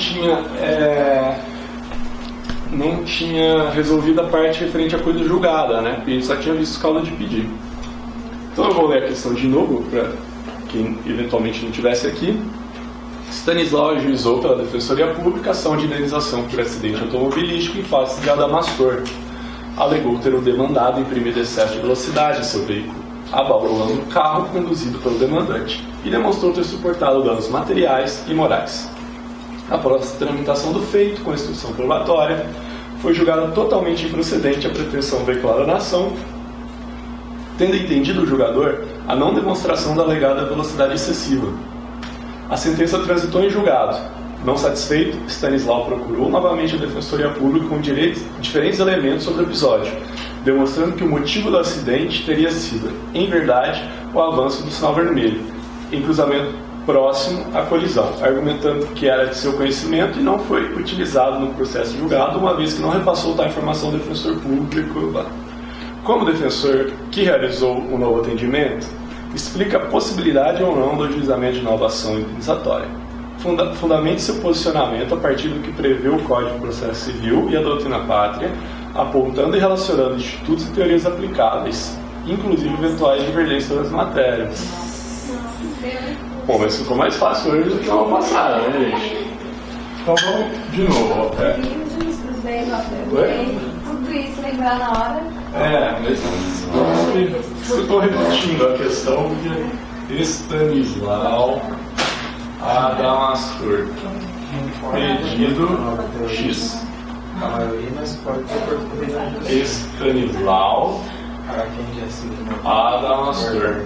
tinha resolvido a parte referente à coisa julgada, né? Porque a gente só tinha visto causa de pedido. Então eu vou ler a questão de novo, para quem eventualmente não estivesse aqui. Stanislau ajuizou pela Defensoria Pública ação de indenização por acidente automobilístico em face de Adamastor. Alegou ter o demandado imprimido excesso de velocidade em seu veículo, abalando o carro conduzido pelo demandante, e demonstrou ter suportado danos materiais e morais. Após a tramitação do feito, com instrução probatória, foi julgada totalmente improcedente a pretensão veiculada na ação, tendo entendido o julgador a não demonstração da alegada velocidade excessiva. A sentença transitou em julgado. Não satisfeito, Stanislau procurou novamente a Defensoria Pública com diferentes elementos sobre o episódio, demonstrando que o motivo do acidente teria sido, em verdade, o avanço do sinal vermelho, em cruzamento próximo à colisão, argumentando que era de seu conhecimento e não foi utilizado no processo julgado, uma vez que não repassou tal informação ao defensor público. Como defensor que realizou o novo atendimento, explica a possibilidade ou não do ajuizamento de nova ação indenizatória. Fundamente seu posicionamento a partir do que prevê o Código de Processo Civil e a doutrina pátria, apontando e relacionando institutos e teorias aplicáveis, inclusive eventuais divergências das matérias. Bom, mas ficou mais fácil hoje do que uma passada, né, gente? Então vamos de novo. Tudo isso lembrar na hora. Mas eu estou repetindo a questão de Stanislau Adamastor. Pedido X. A maioria, mas pode ser português. Stanislau Para quem já se Adamastor.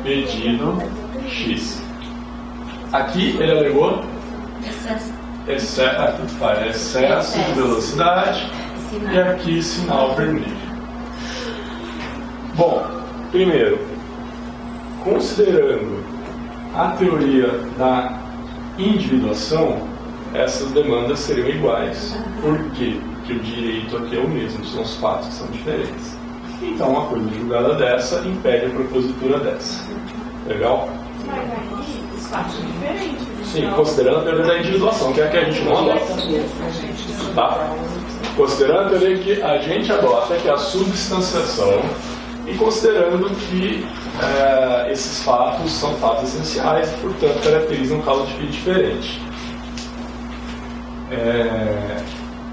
Pedido X. Aqui ele alegou excesso de velocidade e aqui sinal vermelho. Bom, primeiro, considerando a teoria da individuação, essas demandas seriam iguais. Por quê? Porque o direito aqui é o mesmo, são os fatos que são diferentes. Então, uma coisa julgada dessa impede a propositura dessa. Legal? Mas aí os fatos são diferentes. Sim, considerando a teoria da individuação, que é a que a gente não adota. Tá? Considerando a teoria que a gente adota, que é a substanciação, e considerando que esses fatos são fatos essenciais, portanto, caracterizam causa de fim diferente.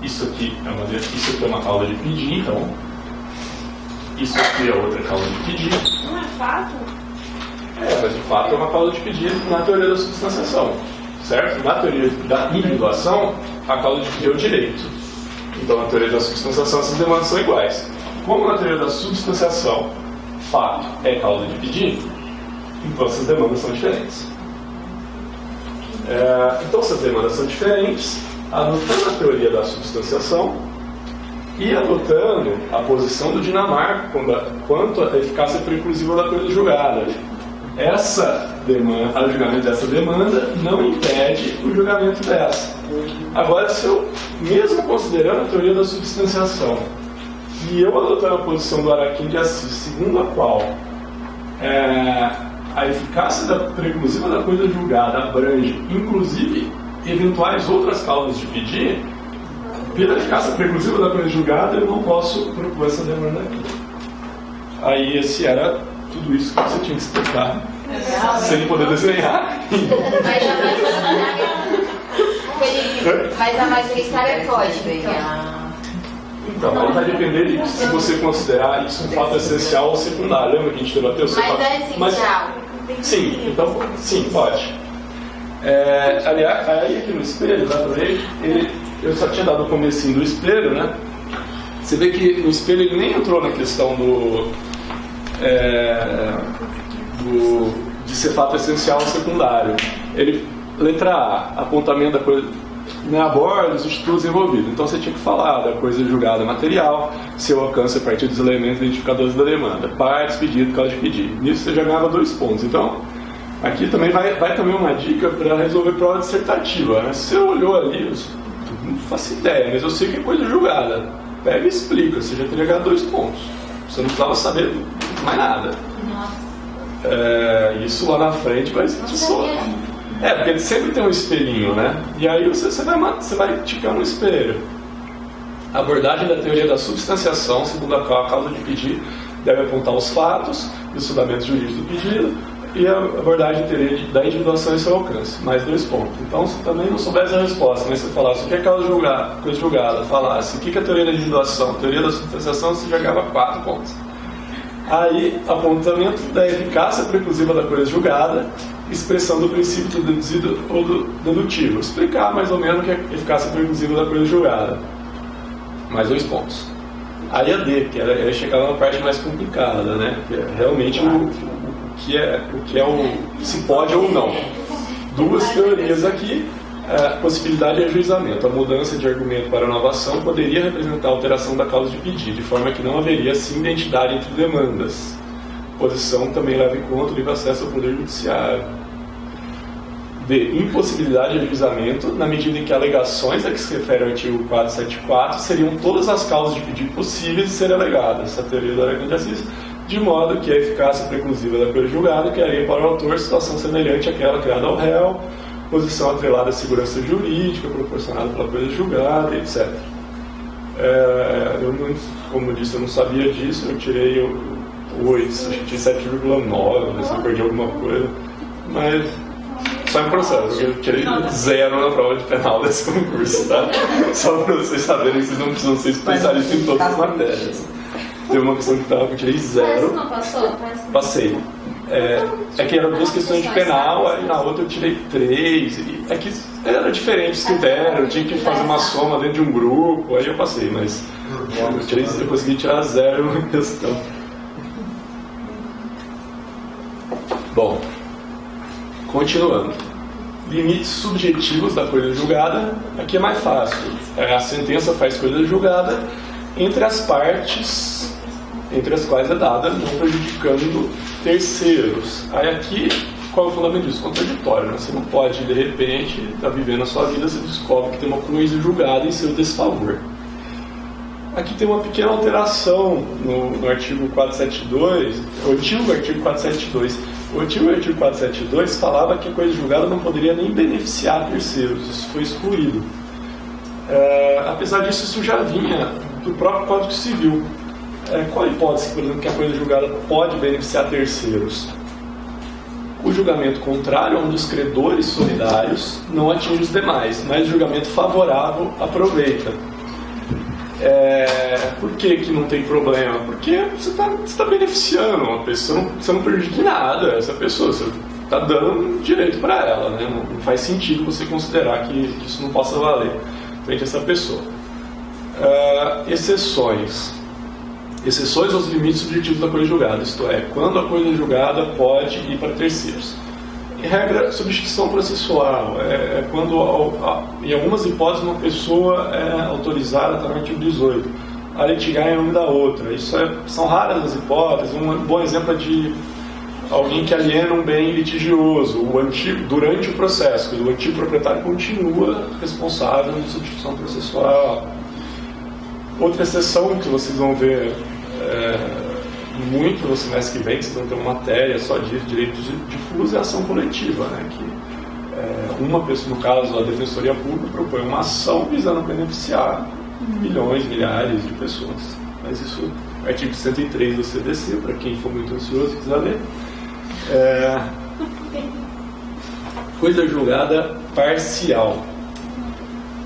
Isso aqui é uma causa de pedir, então. Isso aqui é outra causa de pedir. Não é fato? Mas de fato é uma causa de pedir na teoria da substanciação, certo? Na teoria da individuação, a causa de pedir é o direito. Então, na teoria da substanciação, essas demandas são iguais. Como na teoria da substanciação, fato é causa de pedir, então essas demandas são diferentes. Então, essas demandas são diferentes, adotando a teoria da substanciação e adotando a posição do Dinamarca quanto à eficácia preclusiva da coisa julgada. O julgamento dessa demanda não impede o julgamento dessa. Agora, se eu, mesmo considerando a teoria da substanciação, e eu adotando a posição do Araquim de Assis, segundo a qual a eficácia preclusiva da coisa julgada abrange, inclusive, eventuais outras causas de pedir, pela eficácia preclusiva da coisa julgada, eu não posso propor essa demanda aqui. Aí, esse era tudo isso que você tinha que explicar, sem poder desenhar. Mas a magistrada pode desenhar. Então, aí vai depender de se você considerar isso um fato essencial ou secundário. Lembra que a gente debateu? Mas é essencial. Sim, então, sim, pode. Aliás, aí aqui no espelho, eu só tinha dado o comecinho do espelho, né? Você vê que no espelho ele nem entrou na questão de ser fato essencial ou secundário. Letra A, apontamento da coisa, aborda os estudos envolvidos. Então você tinha que falar da coisa julgada material, seu alcance a partir dos elementos identificadores da demanda, partes, pedido, causa de pedido. Nisso você já ganhava 2 pontos. Então, aqui também vai também uma dica para resolver prova dissertativa, né? Se você olhou ali, eu não faço ideia, mas eu sei que é coisa julgada. Pega e explica, você já teria ganhado 2 pontos. Você não precisava saber mais nada. Isso lá na frente vai ser só. Porque ele sempre tem um espelhinho, né? E aí você vai ticando no espelho. A abordagem da teoria da substanciação, segundo a qual a causa de pedir deve apontar os fatos e os fundamentos jurídicos do pedido, e a abordagem da teoria da individuação e seu alcance. Mais 2 pontos. Então, se também não soubesse a resposta, mas se você falasse o que é causa julgada, coisa julgada, falasse o que é a teoria da individuação, a teoria da substanciação, você já ganhava 4 pontos. Aí, apontamento da eficácia preclusiva da coisa julgada, expressão do princípio do deduzido ou do dedutivo. Explicar mais ou menos o que é a eficácia preclusiva da coisa julgada. Mais 2 pontos. Aí a D, que é chegar na parte mais complicada, né? Que é realmente o que é o se pode ou não. 2 teorias aqui. Possibilidade de ajuizamento. A mudança de argumento para a inovação poderia representar a alteração da causa de pedido, de forma que não haveria assim identidade entre demandas. Posição também leva em conta o livre acesso ao poder judiciário. B. Impossibilidade de ajuizamento, na medida em que alegações a que se refere ao artigo 474 seriam todas as causas de pedido possíveis de serem alegadas. A teoria do Araquim de Assis, de modo que a eficácia preclusiva da coisa julgada criaria para o autor situação semelhante àquela criada ao réu, posição atrelada à segurança jurídica proporcionada pela coisa julgada, etc. Como eu disse, eu não sabia disso, eu tirei o 8, acho que tinha 7,9, se eu perdi alguma coisa, mas só em processo. Eu tirei 0 na prova de penal desse concurso, tá? Só para vocês saberem que vocês não precisam ser especialistas em todas as matérias. Teve uma questão de penal que eu tirei 0. Não passou? Passei. É que eram 2 questões de penal, aí na outra eu tirei 3. É que era diferente os critérios, eu tinha que fazer uma soma dentro de um grupo, aí eu passei, mas eu consegui tirar 0 na questão. Bom, continuando. Limites subjetivos da coisa julgada, aqui é mais fácil. A sentença faz coisa julgada entre as partes entre as quais é dada, não prejudicando terceiros. Aí aqui, qual é o fundamento disso? Contraditório, né? Você não pode, de repente, estar vivendo a sua vida, você descobre que tem uma coisa julgada em seu desfavor. Aqui tem uma pequena alteração no artigo 472, o antigo artigo 472. O antigo artigo 472 falava que a coisa julgada não poderia nem beneficiar terceiros, isso foi excluído. Apesar disso, isso já vinha do próprio Código Civil. Qual a hipótese, por exemplo, que a coisa julgada pode beneficiar terceiros? O julgamento contrário a um dos credores solidários não atinge os demais, mas o julgamento favorável aproveita. Por que não tem problema? Porque você está beneficiando uma pessoa, você não prejudica nada essa pessoa, você está dando direito para ela, né? Não faz sentido você considerar que isso não possa valer frente a essa pessoa. Exceções aos limites subjetivos da coisa julgada, isto é, quando a coisa julgada pode ir para terceiros. Em regra, substituição processual é quando, em algumas hipóteses, uma pessoa é autorizada, está no artigo 18, a litigar em nome da outra. São raras as hipóteses. Um bom exemplo é de alguém que aliena um bem litigioso durante o processo, o antigo proprietário continua responsável de substituição processual. Outra exceção que vocês vão ver muito no semestre que vem, que vocês vão ter uma matéria só de direito difuso, é a ação coletiva, né? Que uma pessoa, no caso a Defensoria Pública, propõe uma ação visando beneficiar milhões, milhares de pessoas. Mas isso é artigo 103 do CDC, para quem for muito ansioso e quiser ler. Coisa julgada parcial.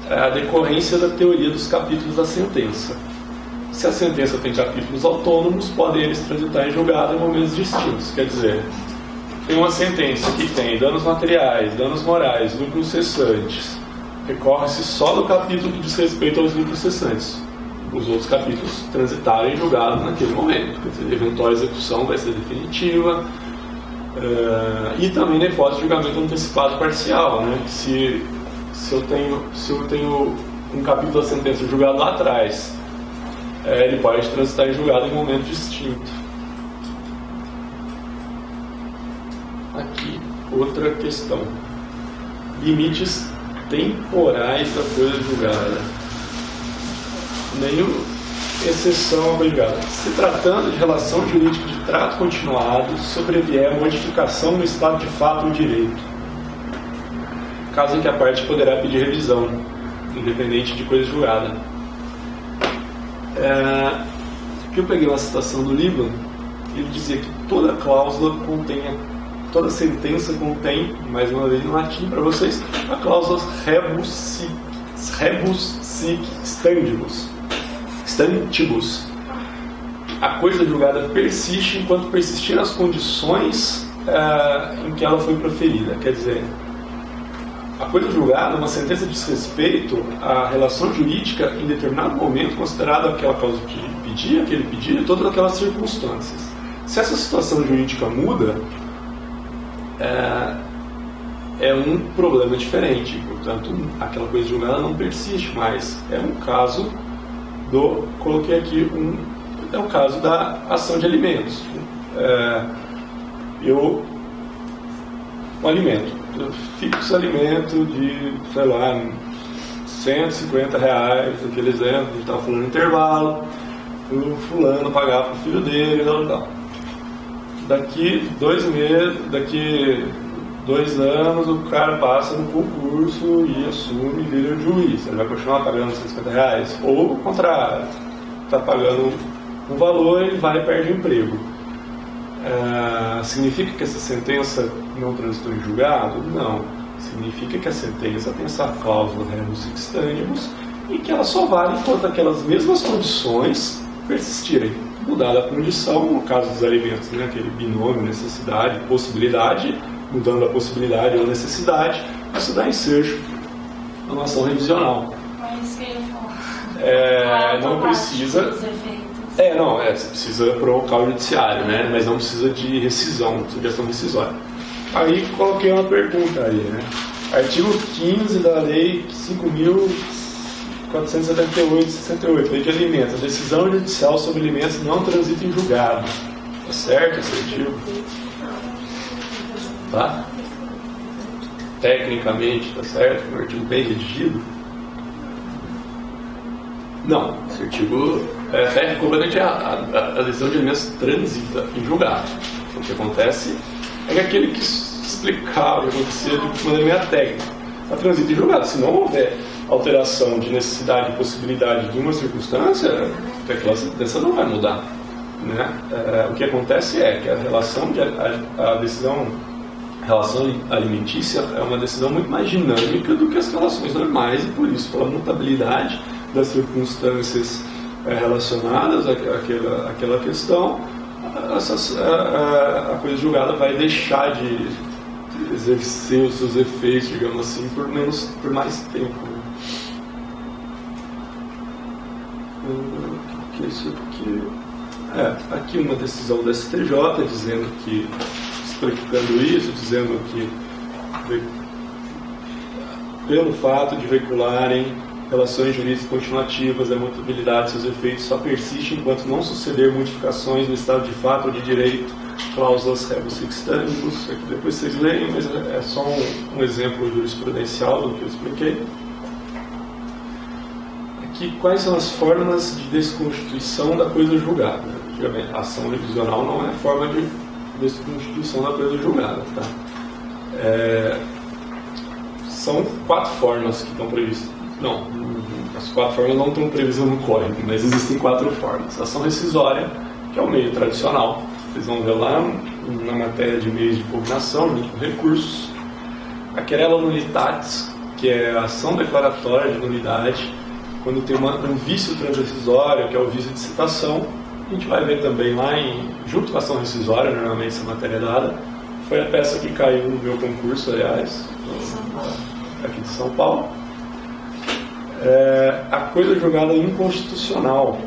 A decorrência da teoria dos capítulos da sentença. Se a sentença tem capítulos autônomos, podem eles transitar em julgado em momentos distintos. Quer dizer, tem uma sentença que tem danos materiais, danos morais, lucros cessantes. Recorre-se só do capítulo que diz respeito aos lucros cessantes. Os outros capítulos transitarem em julgado naquele momento. Quer dizer, a eventual execução vai ser definitiva. E também na hipótese de julgamento antecipado parcial, né? Se eu tenho um capítulo da sentença julgado lá atrás, ele pode transitar em julgado em momento distinto. Aqui, outra questão. Limites temporais da coisa julgada. Nenhuma exceção obrigada. Se tratando de relação jurídica de trato continuado, sobrevier modificação no estado de fato ou direito, caso em que a parte poderá pedir revisão, independente de coisa julgada. Aqui eu peguei uma citação do Líbano, ele dizia que toda cláusula toda sentença contém, mais uma vez em latim para vocês, a cláusula rebus sic stantibus. A coisa julgada persiste enquanto persistir as condições em que ela foi proferida. Quer dizer, a coisa julgada, uma sentença diz respeito à relação jurídica em determinado momento, considerada aquela causa que pedia, aquele pedido e todas aquelas circunstâncias. Se essa situação jurídica muda, é um problema diferente. Portanto, aquela coisa julgada não persiste mais. É um caso coloquei aqui é o caso da ação de alimentos. Um alimento. Eu fixo alimento de, sei lá, R$150, aquele exemplo, a gente estava falando no intervalo, o fulano pagar para o filho dele, tal. Daqui 2 meses, daqui 2 anos, o cara passa no concurso e assume e vira juiz. Ele vai continuar pagando R$150? Ou, ao contrário, está pagando um valor, ele vai e perde o emprego. Significa que essa sentença não transitou em julgado? Não. Significa que a sentença tem essa cláusula rebus sic stantibus e que ela só vale enquanto aquelas mesmas condições persistirem. Mudada a condição, no caso dos alimentos, né, aquele binômio necessidade, possibilidade, mudando a possibilidade ou necessidade, isso dá ensejo a uma ação revisional. Mas que eu ia falar. Não precisa. Você precisa provocar o judiciário, né? Mas não precisa de rescisão, sugestão rescisória. Aí coloquei uma pergunta aí, né? Artigo 15 da Lei 5.478/68, Lei de Alimentos. A decisão judicial sobre alimentos não transita em julgado. Tá certo esse artigo? Tá? Tecnicamente, tá certo? É um artigo bem redigido. Não, esse artigo completamente a decisão de alimentos transita em julgado. O que acontece é que aquele que explicar o que aconteceu de maneira técnica a transita em julgado. Se não houver alteração de necessidade e possibilidade de uma circunstância, aquela sentença não vai mudar, né? O que acontece é que a relação alimentícia é uma decisão muito mais dinâmica do que as relações normais e por isso, pela mutabilidade das circunstâncias relacionadas àquela questão, a coisa julgada vai deixar de exercer os seus efeitos, digamos assim, por mais tempo. O que é isso aqui? Aqui uma decisão do STJ explicando isso, dizendo que pelo fato de veicularem relações jurídicas continuativas, a mutabilidade de seus efeitos só persiste enquanto não suceder modificações no estado de fato ou de direito, cláusulas rebus sic stantibus. Aqui depois vocês leem, mas é só um exemplo jurisprudencial do que eu expliquei. Aqui, quais são as formas de desconstituição da coisa julgada? A ação revisional não é forma de desconstituição da coisa julgada, tá? São 4 formas que estão previstas. Não, as 4 formas não estão previstas no código, mas existem 4 formas. Ação rescisória, que é o meio tradicional. Vocês vão ver lá na matéria de meios de impugnação, junto com recursos. A querela nullitatis, que é a ação declaratória de nulidade, quando tem um vício transrescisório, que é o vício de citação. A gente vai ver também lá, junto com a ação rescisória, normalmente essa matéria é dada. Foi a peça que caiu no meu concurso, aliás, aqui de São Paulo. A coisa julgada inconstitucional,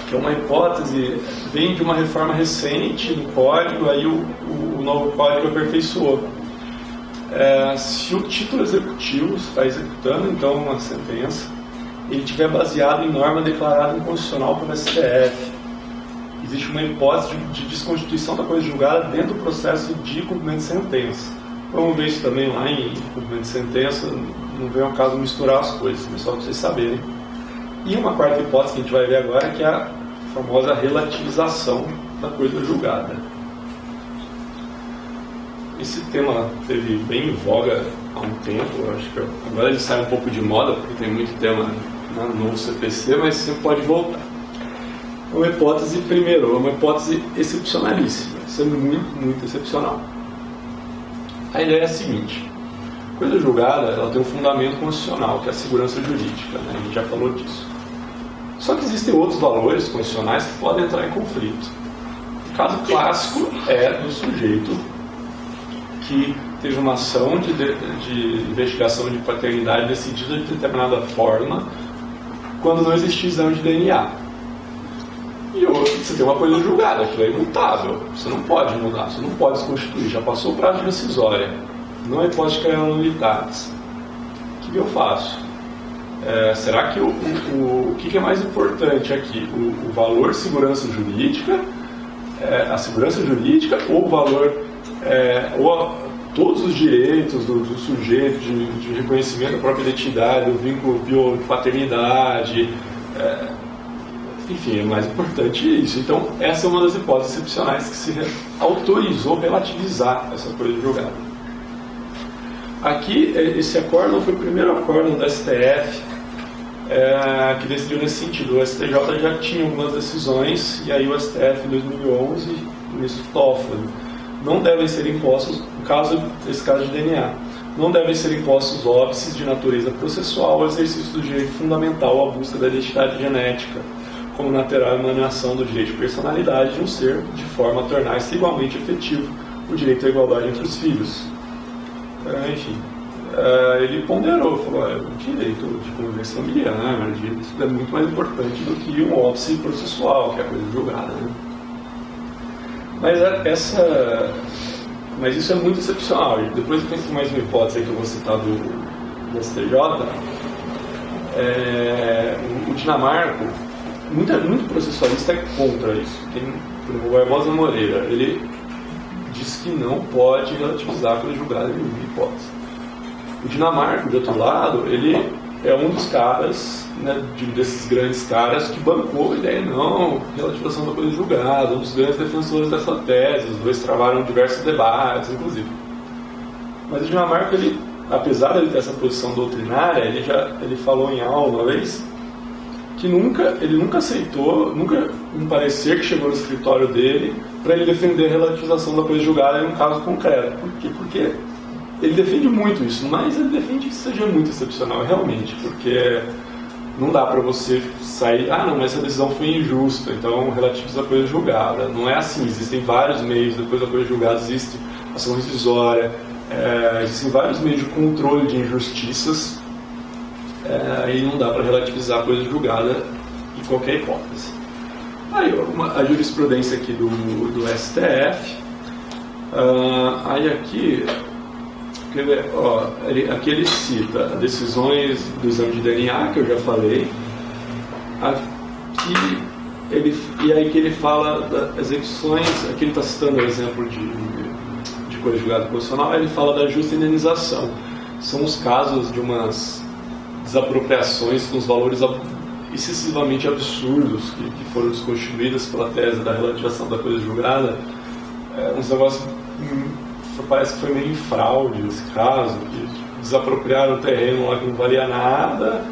que é uma hipótese, vem de uma reforma recente no código, aí o novo código aperfeiçoou. Se o título executivo está executando então uma sentença, ele estiver baseado em norma declarada inconstitucional pelo STF, existe uma hipótese de desconstituição da coisa julgada dentro do processo de cumprimento de sentença. Vamos ver isso também lá em cumprimento de sentença, não vem ao caso misturar as coisas, mas só para vocês saberem. E uma quarta hipótese que a gente vai ver agora, que é a famosa relativização da coisa julgada. Esse tema teve bem em voga há um tempo, eu acho que agora ele sai um pouco de moda, porque tem muito tema no novo CPC, mas sempre pode voltar. Uma hipótese, primeiro, uma hipótese excepcionalíssima, isso é muito, muito excepcional. A ideia é a seguinte: a coisa julgada ela tem um fundamento constitucional, que é a segurança jurídica, né? A gente já falou disso. Só que existem outros valores constitucionais que podem entrar em conflito. O caso clássico é do sujeito que teve uma ação de investigação de paternidade decidida de determinada forma quando não existia exame de DNA. E outro, você tem uma coisa julgada, aquilo é imutável, você não pode mudar, você não pode desconstituir, já passou o prazo rescisória, não é hipótese de querela nullitatis. O que eu faço? Será que o que é mais importante aqui? O valor segurança jurídica, a segurança jurídica ou o valor, ou todos os direitos do sujeito de reconhecimento da própria identidade, do vínculo biopaternidade, enfim, é mais importante isso. Então, essa é uma das hipóteses excepcionais que se autorizou relativizar essa coisa julgada. Aqui, esse acórdão foi o primeiro acórdão da STF que decidiu nesse sentido. O STJ já tinha algumas decisões, e aí o STF em 2011, o ministro Toffoli, não devem ser impostos, no caso, esse caso de DNA, não devem ser impostos óbices de natureza processual ao exercício do direito fundamental à busca da identidade genética, como natural emanação do direito de personalidade de um ser, de forma a tornar-se igualmente efetivo o direito à igualdade entre os filhos. Enfim, ele ponderou, falou, o direito de convivência familiar, isso é muito mais importante do que um óbice processual, que é a coisa julgada, né? Mas isso é muito excepcional. E depois tem mais uma hipótese aí que eu vou citar do STJ. O Dinamarco, muito processualista é contra isso. Tem, por exemplo, o Barbosa Moreira, ele diz que não pode relativizar a coisa julgada em nenhuma hipótese. O Dinamarco, de outro lado, ele é um dos caras, né, desses grandes caras que bancou a ideia, não, relativização da coisa julgada, um dos grandes defensores dessa tese, os dois travaram diversos debates, inclusive. Mas o Dinamarca, ele, apesar de ele ter essa posição doutrinária, ele falou em aula uma vez que ele nunca aceitou, um parecer que chegou no escritório dele para ele defender a relativização da coisa julgada em um caso concreto. Por quê? Porque ele defende muito isso, mas ele defende que seja muito excepcional, realmente, porque não dá para você sair, não, mas essa decisão foi injusta, então relativiza a coisa julgada. Não é assim, existem vários meios, depois da coisa julgada existe ação rescisória, existem vários meios de controle de injustiças, e não dá para relativizar a coisa julgada em qualquer hipótese. Aí, a jurisprudência aqui do STF, aí aqui... aqui ele cita decisões do exame de DNA, que eu já falei. E aí que ele fala das execuções, aqui ele está citando o exemplo de coisa julgada constitucional, ele fala da justa indenização. São os casos de umas desapropriações com os valores excessivamente absurdos que foram desconstituídas pela tese da relativização da coisa julgada. Uns negócios... Parece que foi meio em fraude esse caso, que desapropriaram o terreno lá que não valia nada,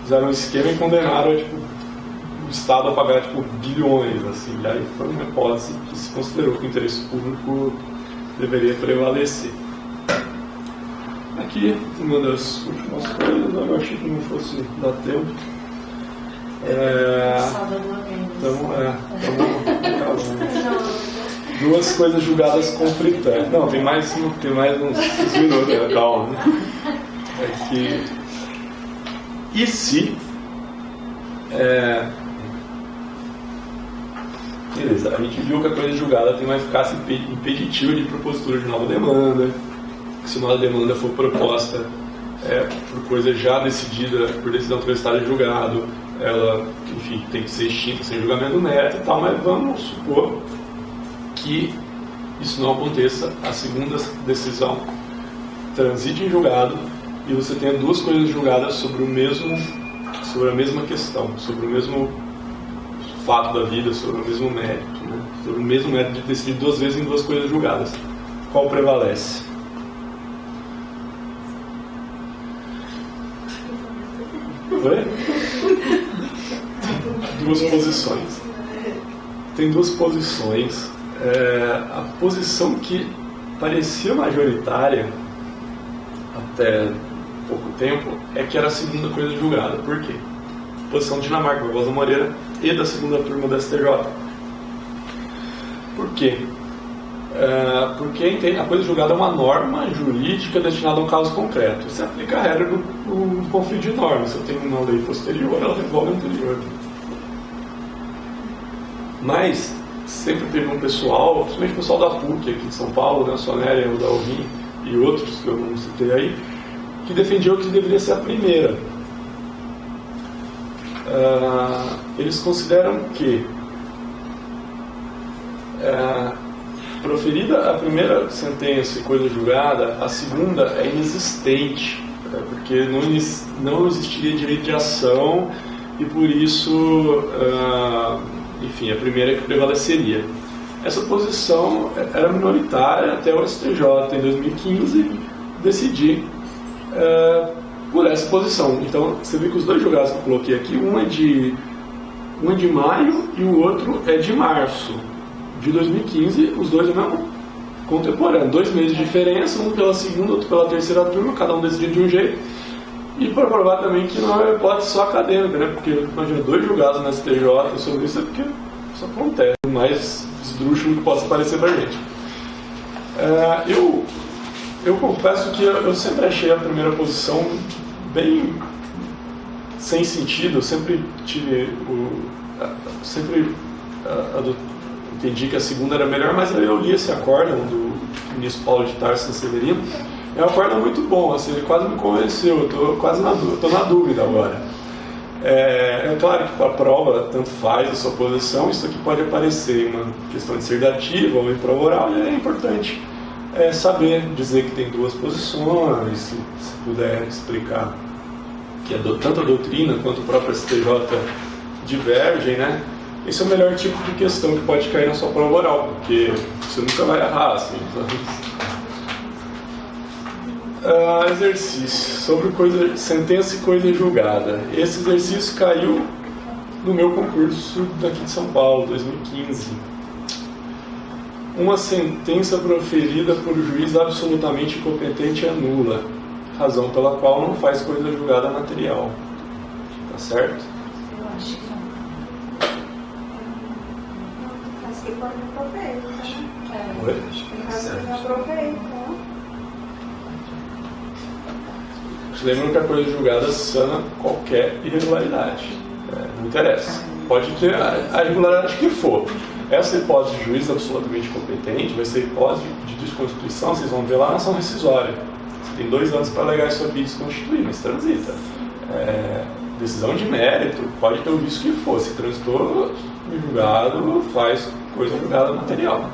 fizeram um esquema e condenaram o Estado a pagar bilhões. Assim. E aí foi uma hipótese que se considerou que o interesse público deveria prevalecer. Aqui, uma das últimas coisas, eu achei que não fosse dar tempo. Duas coisas julgadas conflitantes. Não, tem mais uns minutos, calma. E se... beleza, a gente viu que a coisa julgada tem uma eficácia impeditiva de propositura de nova demanda, que se uma demanda for proposta por coisa já decidida, por decisão do Estado julgado, ela, enfim, tem que ser extinta sem julgamento do mérito e tal, mas vamos supor que isso não aconteça, a segunda decisão transite em julgado e você tenha duas coisas julgadas sobre a mesma questão, sobre o mesmo fato da vida, sobre o mesmo mérito, né? Sobre o mesmo mérito de decidir duas vezes em duas coisas julgadas. Qual prevalece? Foi? Duas posições. Tem duas posições. A posição que parecia majoritária até pouco tempo é que era a segunda coisa julgada. Por quê? Posição de Dinamarca, Barbosa Moreira e da segunda turma da STJ. Por quê? Porque a coisa julgada é uma norma jurídica destinada a um caso concreto. Você aplica a regra do conflito de normas. Você tem uma lei posterior, ela resolve a anterior. Mas sempre teve um pessoal, principalmente o pessoal da PUC aqui de São Paulo, né, a Sonéria, o Dalvin e outros que eu não citei aí, que defendiam que deveria ser a primeira. Eles consideram que proferida a primeira sentença e coisa julgada, a segunda é inexistente, porque não existiria direito de ação e por isso enfim, a primeira que prevaleceria. Essa posição era minoritária até o STJ em 2015 decidir por essa posição. Então você vê que os dois julgados que eu coloquei aqui, um é de maio e o outro é de março de 2015, os dois contemporâneo, 2 meses de diferença, um pela segunda, outro pela terceira turma, cada um decidiu de um jeito. E para provar também que não é uma hipótese só acadêmica, né? Porque imagina 2 julgados na STJ sobre isso, é porque isso acontece, o mais esdrúxulo que possa parecer pra gente. Eu confesso que eu sempre achei a primeira posição bem sem sentido. Eu sempre entendi que a segunda era melhor, mas aí eu li esse acórdão do ministro Paulo de Tarso Severino. É um acórdão muito bom, assim, ele quase me convenceu, eu estou na dúvida agora. É claro que para a prova, tanto faz a sua posição, isso aqui pode aparecer em uma questão dissertativa ou em prova oral, e é importante saber dizer que tem 2 posições, se puder explicar que tanto a doutrina quanto o próprio STJ divergem, né? Esse é o melhor tipo de questão que pode cair na sua prova oral, porque você nunca vai errar, assim. Exercício sobre sentença e coisa julgada. Esse exercício caiu no meu concurso daqui de São Paulo, 2015. Uma sentença proferida por juiz absolutamente incompetente é nula, razão pela qual não faz coisa julgada material. Tá certo? Eu acho que não. Acho que pode não proferir, né? Oi? Acho que não proferir, então. Lembrando que a coisa julgada sana qualquer irregularidade. Não interessa. Pode ter a irregularidade que for. Essa hipótese de juiz absolutamente competente vai ser hipótese de desconstituição, vocês vão ver lá na ação rescisória. Você tem 2 anos para alegar isso a desconstituir, mas transita. Decisão de mérito, pode ter o risco que for. Se transitou julgado, faz coisa julgada material.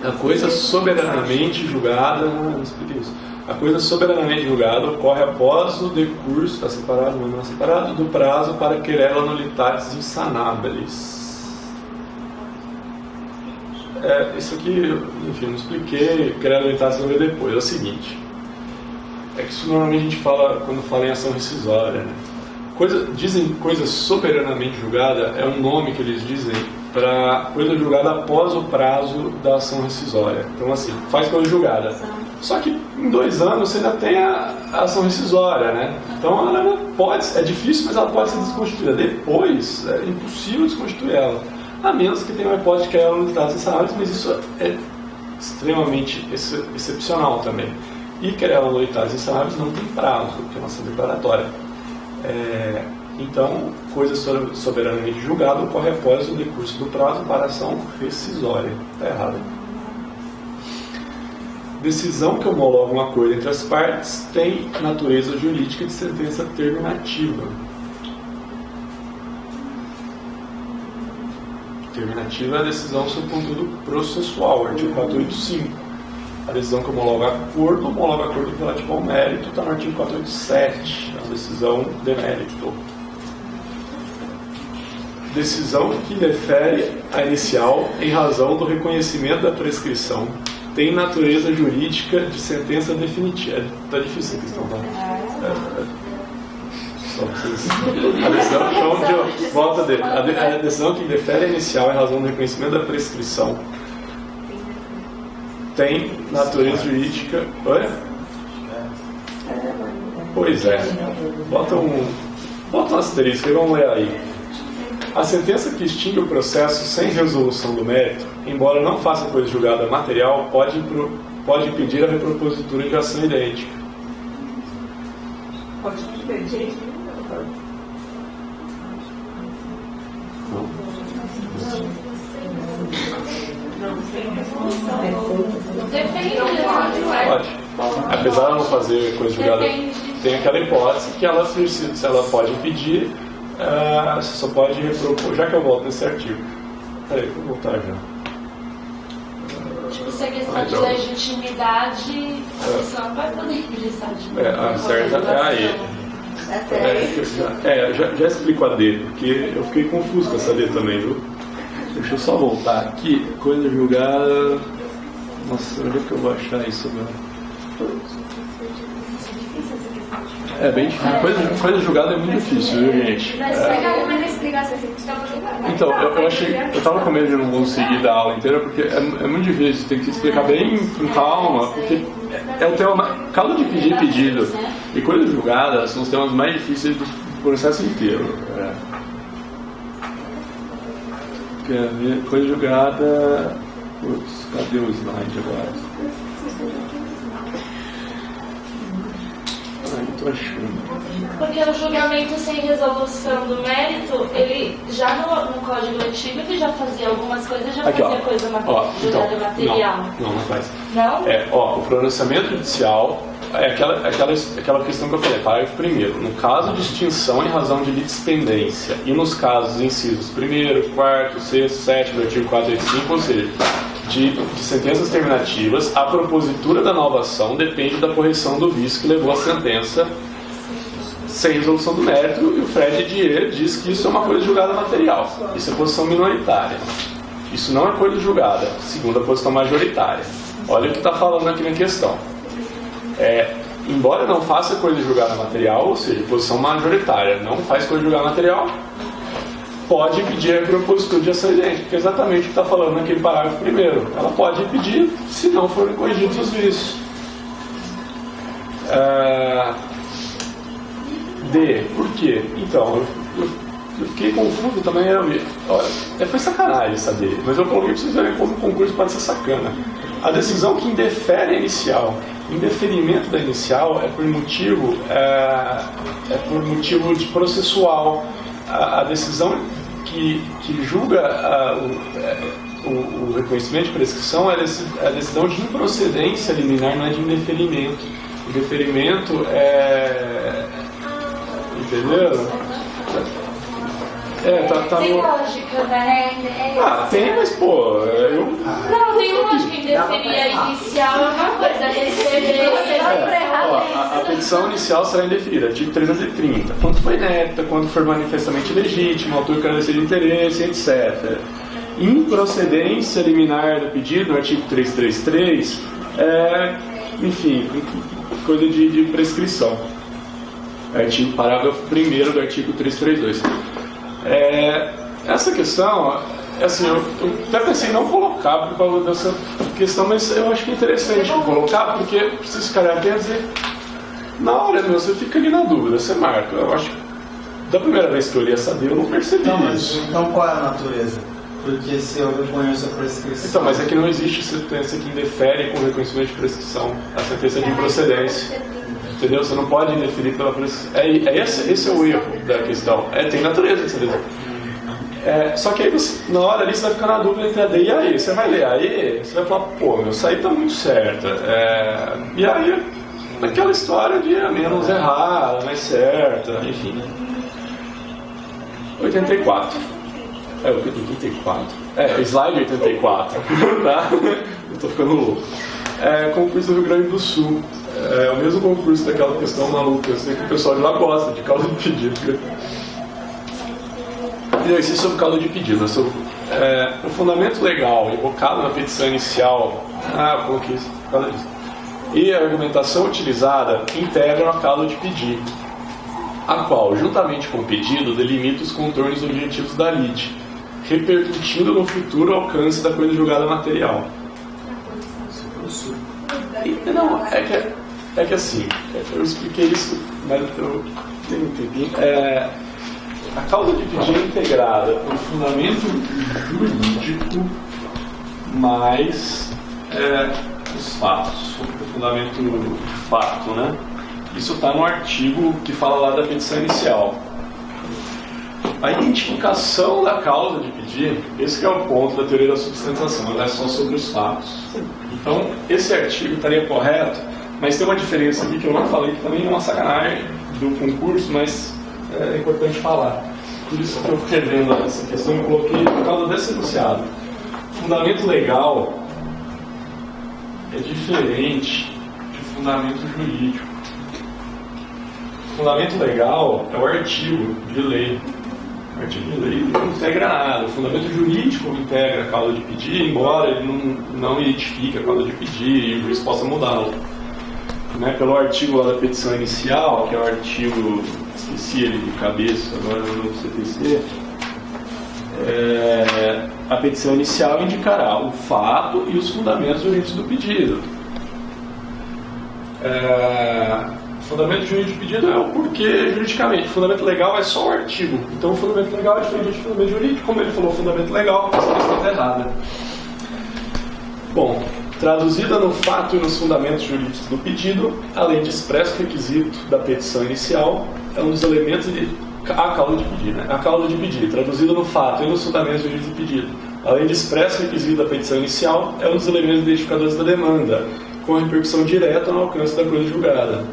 A coisa soberanamente julgada, não expliquei isso. A coisa soberanamente julgada ocorre após o decurso, está separado, não é separado, do prazo para querela nullitatis insanabilis. Isso aqui, enfim, não expliquei, querela nullitatis eu vou ver depois. É o seguinte, é que isso normalmente a gente fala quando fala em ação rescisória, né? Dizem coisa soberanamente julgada, é um nome que eles dizem para coisa julgada após o prazo da ação rescisória. Então, assim, faz coisa julgada. Só que em 2 anos você ainda tem a ação rescisória, né? Então ela não pode, é difícil, mas ela pode ser desconstituída. Depois é impossível desconstituir ela, a menos que tenha uma hipótese que ela não está sem mas isso é extremamente excepcional também. E querela nullitatis insanabilis não tem prazo, que é uma ação declaratória. Então, coisa soberanamente julgada ocorre após o decurso do prazo para ação rescisória. Está errado. Decisão que homologa um acordo entre as partes tem natureza jurídica de sentença terminativa. Terminativa é a decisão sob conteúdo processual, artigo 485. A decisão que homologa acordo relativo ao mérito, está no artigo 487, a decisão de mérito. Decisão que defere a inicial em razão do reconhecimento da prescrição tem natureza jurídica de sentença definitiva. Está difícil a questão, tá? Só vocês. A decisão, volta dele. A decisão que defere a inicial em razão do reconhecimento da prescrição tem natureza jurídica. Oi? Pois é. Bota um asterisco e vamos ler aí. A sentença que extingue o processo sem resolução do mérito, embora não faça coisa julgada material, pode impedir a repropositura de ação idêntica. Pode impedir? Pode. Apesar de ela não fazer coisa julgada, tem aquela hipótese que ela, se ela pode impedir, você só pode repropor, já que eu volto nesse artigo. Peraí, vou voltar já. Tipo, se a questão de legitimidade, a pessoa não vai poder ingressar de novo. A certa é aí. Já explico a D, porque eu fiquei confuso com essa D também, viu? Deixa eu só voltar aqui. Coisa julgada. Nossa, onde é que eu vou achar isso agora? É bem difícil. Coisa julgada é muito difícil, viu, gente? Pega alguma das explicações que estava julgando. Então, eu tava com medo de não conseguir dar a aula inteira, porque é muito difícil, tem que explicar bem com calma, porque é o tema. Causa de pedir e pedido e coisa julgada são os temas mais difíceis do processo inteiro. Quer ver? Coisa julgada. Putz, cadê o slide agora? Tô achando. Porque o julgamento sem resolução do mérito, ele já no código antigo ele já fazia algumas coisas, já aqui, fazia coisa julgada material. Não faz. Não? O pronunciamento judicial é aquela questão que eu falei, parágrafo 1º. No caso de extinção em razão de litispendência e nos casos incisos 1º, 4º, 6º, 7º do artigo 485, ou seja, de sentenças terminativas, a propositura da nova ação depende da correção do vício que levou à sentença sem resolução do mérito, e o Fred Dier diz que isso é uma coisa julgada material. Isso é posição minoritária. Isso não é coisa julgada, segundo a posição majoritária. Olha o que está falando aqui na questão. Embora não faça coisa julgada material, ou seja, posição majoritária, não faz coisa julgada material, pode pedir a propositura de ação idêntica, que é exatamente o que está falando naquele parágrafo 1º. Ela pode pedir se não forem corrigidos os vícios. D. Por quê? Então, eu fiquei confuso também. Foi sacanagem essa D, mas eu coloquei para vocês verem como o concurso pode ser sacana. A decisão que indefere a inicial, indeferimento da inicial é por motivo de processual. A decisão que julga o reconhecimento de prescrição é a decisão de improcedência liminar, não é de indeferimento. O deferimento entendeu? Tem lógica, né? Tem, mas Não, tem lógica em deferir a inicial é uma coisa, receber a petição inicial será indeferida, artigo 330. Quando for inepta, quando for manifestamente ilegítima, autor carecer de interesse, etc. Improcedência liminar do pedido, no artigo 333, enfim, coisa de prescrição. Parágrafo 1º do artigo 332. Essa questão, assim, eu até pensei em não colocar por causa dessa questão, mas eu acho que é interessante colocar, porque precisa ficar atento e dizer, na hora, você fica ali na dúvida, você marca. Eu acho que da primeira vez que eu li essa D, eu não percebi isso. Então qual é a natureza? Porque se eu reconheço a prescrição... Então, mas é que não existe sentença que indefere com o reconhecimento de prescrição, a sentença de improcedência. Entendeu? Você não pode indeferir pela prescrição. Esse é o erro da questão. Tem natureza essa decisão. Só que aí na hora ali você vai ficar na dúvida entre a D e a E. Você vai ler a E, você vai falar, essa aí tá muito certa. E aí, aquela história de menos errada, mais certa, enfim. 84. 84. Slide 84. Tá? Eu tô ficando louco. Concurso do Rio Grande do Sul. É o mesmo concurso daquela questão maluca. Eu sei que o pessoal de lá gosta de causa de pedido. E isso é sobre causa de pedido. Sobre, o fundamento legal evocado na petição inicial. Eu coloquei isso por causa disso. E a argumentação utilizada integram a causa de pedir, a qual, juntamente com o pedido, delimita os contornos objetivos da lide, repercutindo no futuro alcance da coisa julgada material. Não, é que assim, eu expliquei isso, mas eu tenho um tempinho. A causa de pedir é integrada por fundamento jurídico mais os fatos, o fundamento de fato, né? Isso está no artigo que fala lá da petição inicial. A identificação da causa de pedir, esse que é o ponto da teoria da substantiação, ela é só sobre os fatos. Então, esse artigo estaria correto, mas tem uma diferença aqui que eu não falei, que também é uma sacanagem do concurso, mas é importante falar. Por isso que eu fiquei vendo essa questão, eu coloquei por causa desse enunciado. Fundamento legal é diferente de fundamento jurídico. Fundamento legal é o artigo de lei. O artigo de lei não integra nada. O fundamento jurídico integra a causa de pedir, embora ele não identifique a causa de pedir e o juiz possa mudá-lo. né, pelo artigo lá da petição inicial, que é o artigo, esqueci ele de cabeça, agora no CPC, a petição inicial indicará o fato e os fundamentos jurídicos do pedido. O fundamento jurídico do pedido é o porquê juridicamente. O fundamento legal é só o artigo. Então o fundamento legal é diferente do fundamento jurídico. Como ele falou fundamento legal, essa questão está errada. Bom, traduzida no fato e nos fundamentos jurídicos do pedido, além de expresso requisito da petição inicial, é um dos elementos de a causa de pedir, né? A causa de pedir, traduzida no fato e nos fundamentos jurídicos do pedido, além de expresso requisito da petição inicial, é um dos elementos identificadores da demanda, com repercussão direta no alcance da coisa julgada.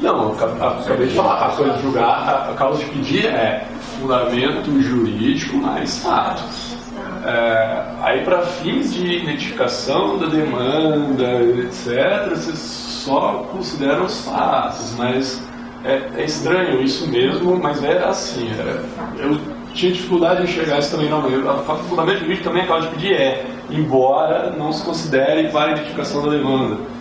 Não, acabei de falar, a coisa de julgar, a causa de pedir é fundamento jurídico mais fato. Aí para fins de identificação da demanda, etc., vocês só consideram os fatos, mas é estranho isso mesmo, mas é assim. Eu tinha dificuldade em enxergar isso também, não. O fundamento jurídico também a causa de pedir embora não se considere para a identificação da demanda.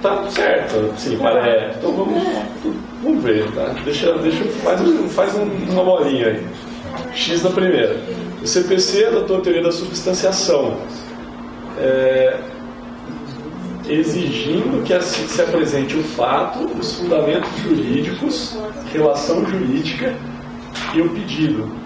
Tá certo, sim, parece. Então vamos ver, tá? Faz uma bolinha aí. X na primeira. O CPC adotou a teoria da substanciação, exigindo que assim se apresente o fato, os fundamentos jurídicos, relação jurídica e o pedido.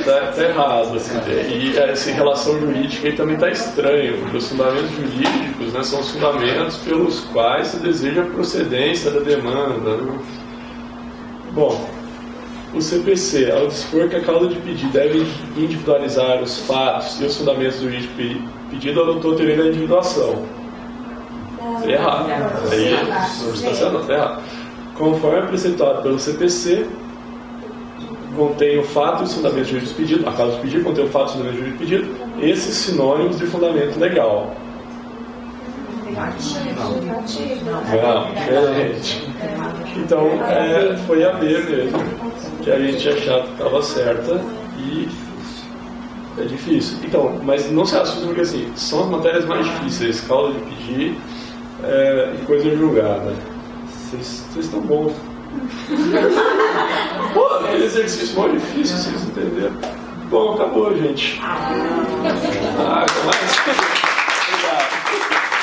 Tá errado assim, e essa relação jurídica aí também está estranho, porque os fundamentos jurídicos, né, são os fundamentos pelos quais se deseja a procedência da demanda, né? Bom, o CPC, ao dispor que a causa de pedido deve individualizar os fatos e os fundamentos jurídicos do pedido, adotou a teoria da individuação. Está errado. Está errado. Conforme é preceptuado pelo CPC, contém o fato e os fundamentos jurídicos do pedido, a causa do pedido contém o fato e os fundamentos jurídicos do pedido, esses sinônimos de fundamento legal. Não, diferente. Então, foi a B mesmo, que a gente achava que estava certa e é difícil. Então, mas não se assusta porque assim, são as matérias mais difíceis, causa de pedir e coisa julgada. Vocês estão bons. Pô, aquele exercício mó difícil, vocês entenderam. Bom, acabou, gente. Mais. Obrigado.